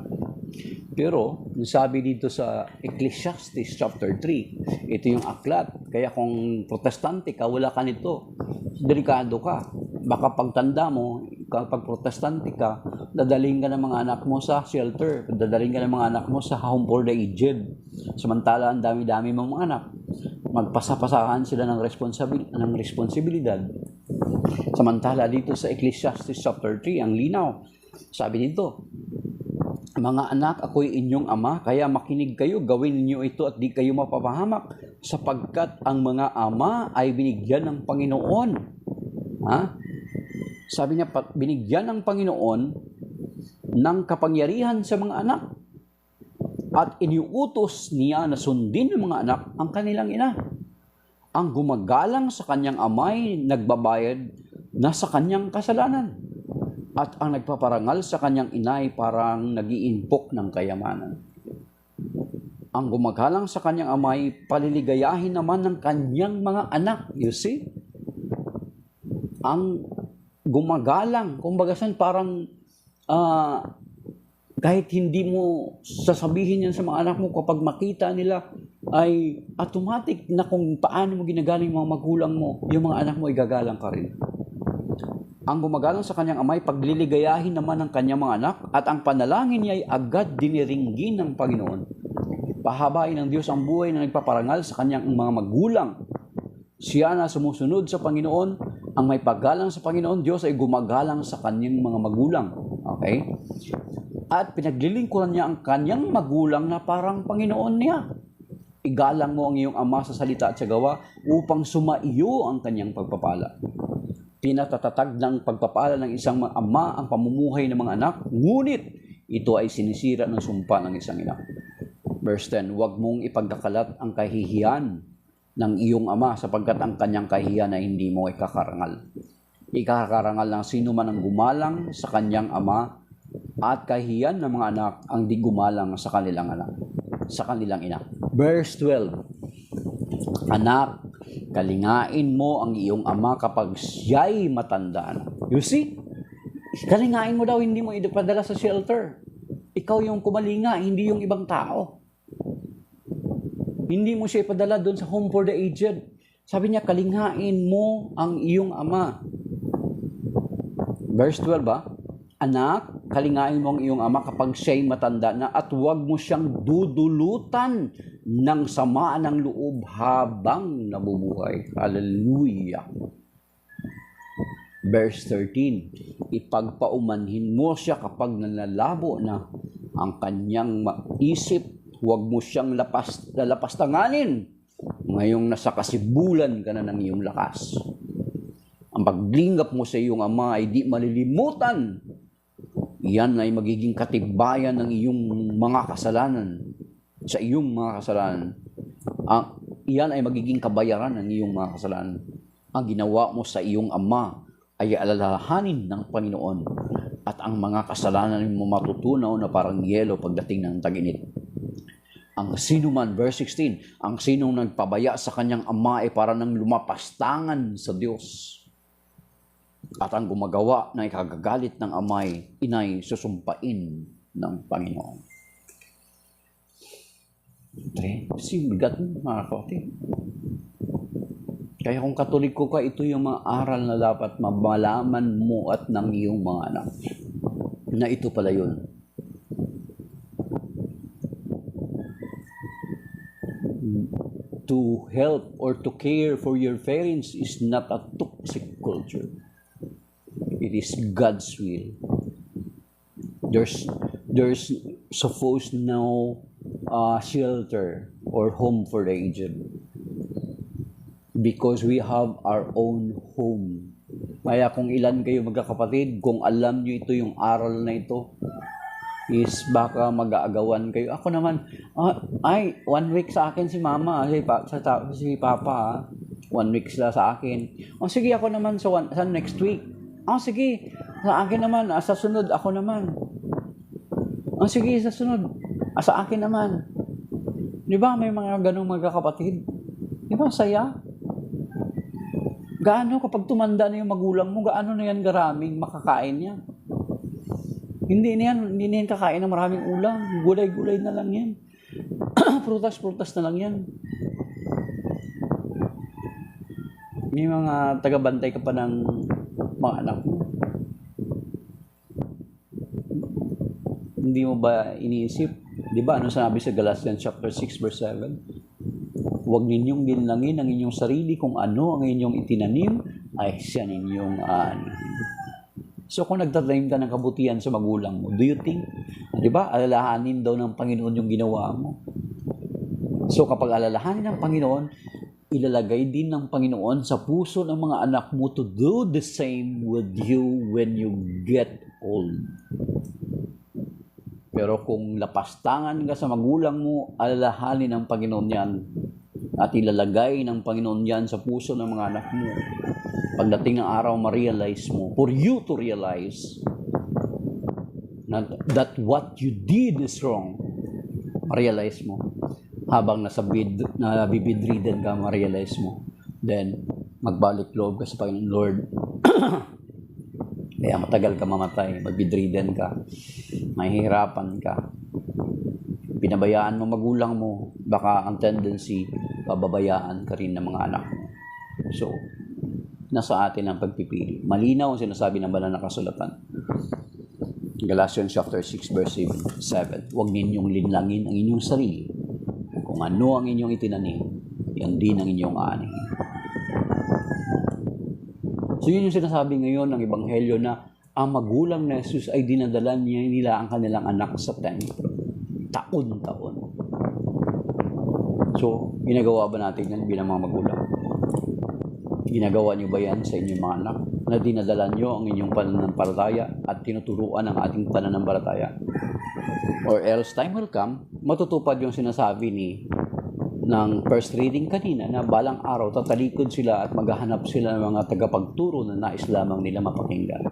Pero, sabi dito sa Ecclesiastes chapter 3, ito yung aklat. Kaya kung protestante ka, wala ka nito. Delikado ka. Baka pagtanda mo, kapag protestante ka, dadaling ka ng mga anak mo sa shelter. Dadaling ka ng mga anak mo sa home for the aged. Samantala, ang dami-dami mong mga anak. Magpasapasahan sila ng responsibilidad. Samantala, dito sa Ecclesiastes chapter 3, ang linaw. Sabi dito, mga anak, ako'y inyong ama, kaya makinig kayo, gawin niyo ito at di kayo mapapahamak, sapagkat ang mga ama ay binigyan ng Panginoon. Sabi niya, binigyan ng Panginoon ng kapangyarihan sa mga anak at iniuutos niya na sundin ng mga anak ang kanilang ina. Ang gumagalang sa kanyang amay, nagbabayad na sa kanyang kasalanan. At ang nagpaparangal sa kanyang inay parang nag-iimpok ng kayamanan. Ang gumagalang sa kanyang amay, paliligayahin naman ng kanyang mga anak. You see? Ang gumagalang, kumbaga parang kahit hindi mo sasabihin yan sa mga anak mo, kapag makita nila, ay automatic na kung paano mo ginagalang yung mga magulang mo, yung mga anak mo ay gagalang ka rin. Ang gumagalang sa kanyang amay, pagliligayahin naman ng kanyang mga anak, at ang panalangin niya ay agad diniringgin ng Panginoon. Pahabain ng Diyos ang buhay na nagpaparangal sa kanyang mga magulang. Siya na sumusunod sa Panginoon, ang may paggalang sa Panginoon, Diyos ay gumagalang sa kanyang mga magulang. Okay? At pinaglilingkuran niya ang kanyang magulang na parang Panginoon niya. Igalang mo ang iyong ama sa salita at sa gawa upang sumaiyo ang kanyang pagpapala. Pinatatatag ng pagpapala ng isang ama ang pamumuhay ng mga anak, ngunit ito ay sinisira ng sumpa ng isang ina. Verse 10, huwag mong ipagkakalat ang kahihiyan ng iyong ama sapagkat ang kanyang kahihiyan ay hindi mo ikakarangal. Ikakarangal ng sino man ang gumalang sa kanyang ama at kahihiyan ng mga anak ang di gumalang sa kanilang anak, sa kanilang ina. Verse 12, anak, kalingain mo ang iyong ama kapag siya'y matanda na. You see? Kalingain mo daw, hindi mo ipadala sa shelter. Ikaw yung kumalinga, hindi yung ibang tao. Hindi mo siya ipadala doon sa home for the aged. Sabi niya, kalingain mo ang iyong ama. Verse 12 ba? Anak, kalingain mo ang iyong ama kapag siya'y matanda na at huwag mo siyang dudulutan ng samaan ng loob habang nabubuhay. Hallelujah. Verse 13, ipagpaumanhin mo siya kapag nanlalabo na ang kanyang isip. Huwag mo siyang lalapastanganin ngayong nasa kasibulan ka na ng iyong lakas. Ang paglingap mo sa iyong ama ay di malilimutan. Yan ay magiging katibayan ng iyong mga kasalanan. Sa iyong mga kasalanan. Iyan ay magiging kabayaran ng iyong mga kasalanan. Ang ginawa mo sa iyong ama ay alalahanin ng Panginoon. At ang mga kasalanan mo matutunaw na parang yelo pagdating ng tag-init. Ang sino man, verse 16, ang sinong nagpabaya sa kanyang ama ay para nang lumapastangan sa Diyos. At ang gumagawa na ikagagalit ng amay, inay susumpain ng Panginoon. Kasi bigat mo, mga kapatid. Kaya kung Katoliko ka, ito yung mga aral na dapat malaman mo at ng iyong mga anak. Na ito pala yun. To help or to care for your parents is not a toxic culture. It is God's will. There's supposed no shelter or home for the aged. Because we have our own home. Kaya kung ilan kayo magkakapatid, kung alam nyo ito yung aral na ito, is baka mag-aagawan kayo. Ako naman, 1 week sa akin si mama, si papa, 1 week sila sa akin. Sige ako naman sa next week. Sige, sa akin naman, sa sunod ako naman. Sige, sa sunod, sa akin naman. Di ba may mga ganong magkakapatid? Di ba saya? Gaano kapag tumanda na yung magulang mo, gaano na yan garaming makakain niya? Hindi na yan kakain ng maraming ulam. Gulay-gulay na lang yan. Prutas-prutas na lang yan. May mga tagabantay ka pa ng mga anak mo. Hindi mo ba iniisip? Di ba ano sabi sa Galatians chapter 6 verse 7? Huwag ninyong ginlangin ang inyong sarili kung ano ang inyong itinanim ay siya ninyong So kung nagtatanim ka ng kabutihan sa magulang mo, do you think, di ba, alalahanin daw ng Panginoon yung ginawa mo? So kapag alalahanin ng Panginoon, ilalagay din ng Panginoon sa puso ng mga anak mo to do the same with you when you get old. Pero kung lapastangan ka sa magulang mo, alalahanin ng Panginoon yan. At ilalagay ng Panginoon yan sa puso ng mga anak mo. Pagdating ng araw, ma-realize mo, for you to realize that what you did is wrong. Ma-realize mo. Habang nabibidridden ka, ma-realize mo. Then, magbalik loob ka sa Panginoon, Lord. Kaya matagal ka mamatay, magbidridden ka, mahihirapan ka. Pinabayaan mo magulang mo, baka ang tendency, pababayaan ka rin ng mga anak mo. So, nasa atin ang pagpipili. Malinaw ang sinasabi ng banal na kasulatan. Galatians chapter 6 verse 7. Huwag ninyong linlangin ang inyong sarili. Kung ano ang inyong itinanim, yan din ang inyong ani. So yun yung sinasabi ngayon ng Ebanghelyo na ang magulang na Jesus ay dinadala nila ang kanilang anak sa templo. Taon-taon. So, ginagawa ba natin yan bilang mga magulang? Ginagawa niyo ba yan sa inyong mga anak? Na dinadala niyo ang inyong pananampalataya at tinuturuan ang ating pananampalataya? Or else, time will come, matutupad yung sinasabi ng first reading kanina na balang araw, tatalikod sila at maghahanap sila ng mga tagapagturo na nais lamang nila mapakinggan.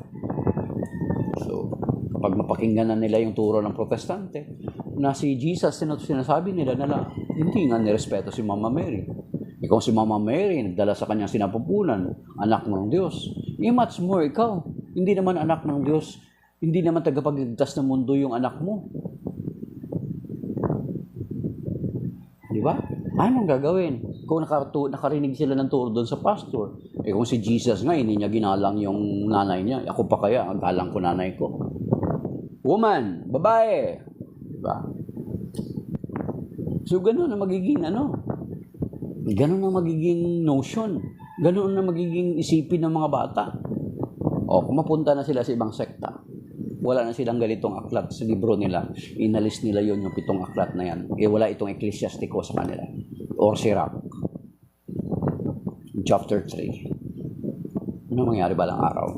So, kapag mapakinggan na nila yung turo ng protestante, na si Jesus, sinasabi nila na hindi nga nirespeto si Mama Mary. Kung si Mama Mary, nagdala sa kanyang sinapupunan, anak ng Diyos. Much more ikaw. Hindi naman anak ng Diyos. Hindi naman tagapagligtas ng mundo yung anak mo. Di ba? Ano ang gagawin? Kung nakarinig sila ng turo doon sa pastor, kung si Jesus nga, hindi niya ginalang yung nanay niya, ako pa kaya, galang ko nanay ko. Woman, babae. Diba? So, gano'n na magiging gano'n na magiging notion. Gano'n na magiging isipin ng mga bata. Kung mapunta na sila sa ibang sekta, wala na silang ganitong aklat sa libro nila. Inalis nila yon yung 7 aklat na yan. Wala itong Ecclesiastico sa kanila. Or Sirach. Chapter 3. Ano mangyari balang araw?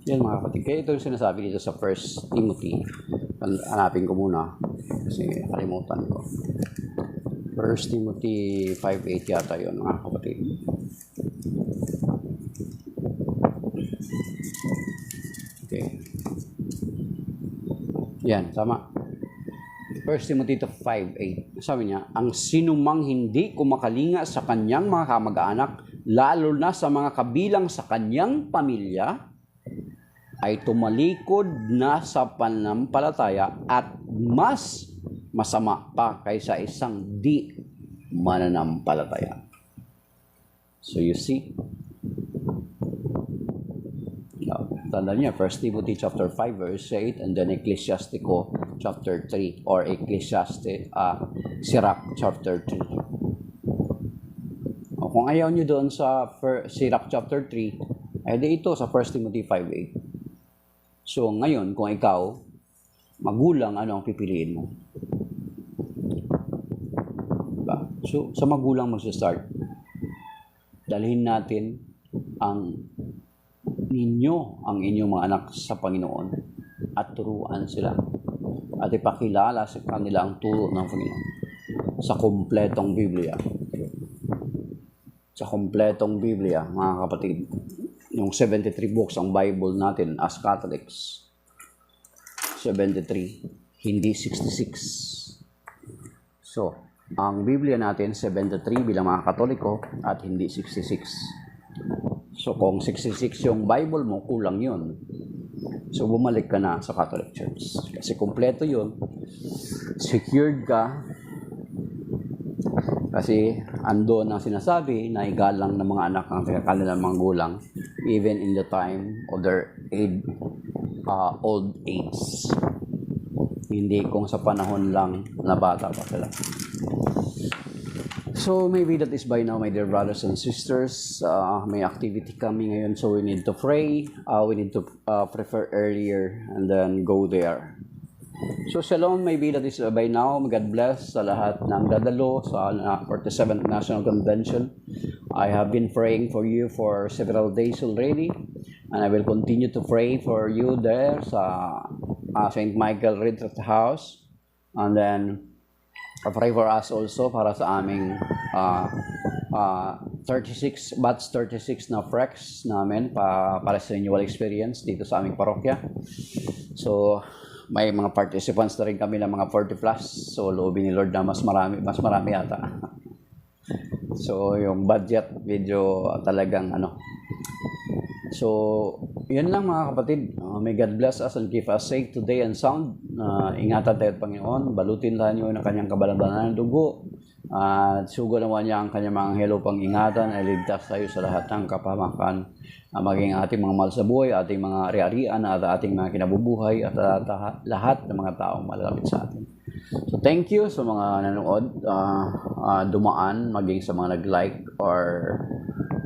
Yan mga kapatid. Kaya ito yung sinasabi dito sa 1 Timothy. Hanapin ko muna. Kasi kalimutan ko. 1 Timothy 5:8 yata yun mga kapatid. Okay. Yan, tama. 1 1 Timothy 5:8. Sabi niya, ang sinumang hindi kumakalinga sa kanyang mga kamag-anak, lalo na sa mga kabilang sa kanyang pamilya, ay tumalikod na sa pananampalataya at mas masama pa kaysa isang di mananampalataya. So you see, tanda niya, 1 Timothy chapter 5 verse 8 and then Ecclesiastico chapter 3 or Sirach chapter 3. O kung ayaw nyo doon sa Sirach chapter 3, ay di ito sa 1 Timothy 5:8. So ngayon, kung ikaw, magulang, ano ang pipiliin mo? Diba? So sa magulang mag-start. Dalhin natin ang inyong mga anak sa Panginoon at turuan sila at ipakilala sa kanila ang turo ng Panginoon sa kumpletong Biblia. Sa kumpletong Biblia, mga kapatid, yung 73 books ang Bible natin as Catholics. 73, hindi 66. So, ang Biblia natin 73 bilang mga Katoliko at hindi 66. So, kung 66 yung Bible mo, kulang yun. So, bumalik ka na sa Catholic Church. Kasi kumpleto yun. Secured ka. Kasi andon ang sinasabi na igalang ng mga anak ng kanilang mga gulang even in the time of their old age. Hindi kung sa panahon lang na bata pa sila. So maybe that is by now, my dear brothers and sisters. May activity coming ngayon, so we need to pray. We need to prefer earlier and then go there. So shalom, maybe that is by now. God bless sa lahat ng dadalo sa 47th National Convention. I have been praying for you for several days already, and I will continue to pray for you there sa St. Michael Retreat House. And then pray for us also para sa aming 36 batch 36 na frex namin para sa renewal experience dito sa aming parokya. So may mga participants na rin kami ng mga 40 plus. So loobin ni Lord na mas marami yata. So yung budget medyo talagang So yun lang mga kapatid. May God bless us and keep us safe today and sound. Ingatan tayo at Panginoon. Balutin tayo niyo ng kanyang kabalandanan ng dugo. At sugo naman niya ang kanyang mga anghelo pang ingatan. Ay ligtas tayo sa lahat ng kapahamakan. Maging ating mga mahal sa buhay, ating mga ari-arian, at ating mga kinabubuhay, at lahat ng mga taong malalapit sa atin. So thank you sa mga nanonood, dumaan, maging sa mga nag-like, or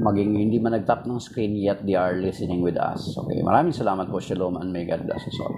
maging hindi man nag-tap ng screen yet they are listening with us. Okay, maraming salamat po. Shalom and may God bless us all.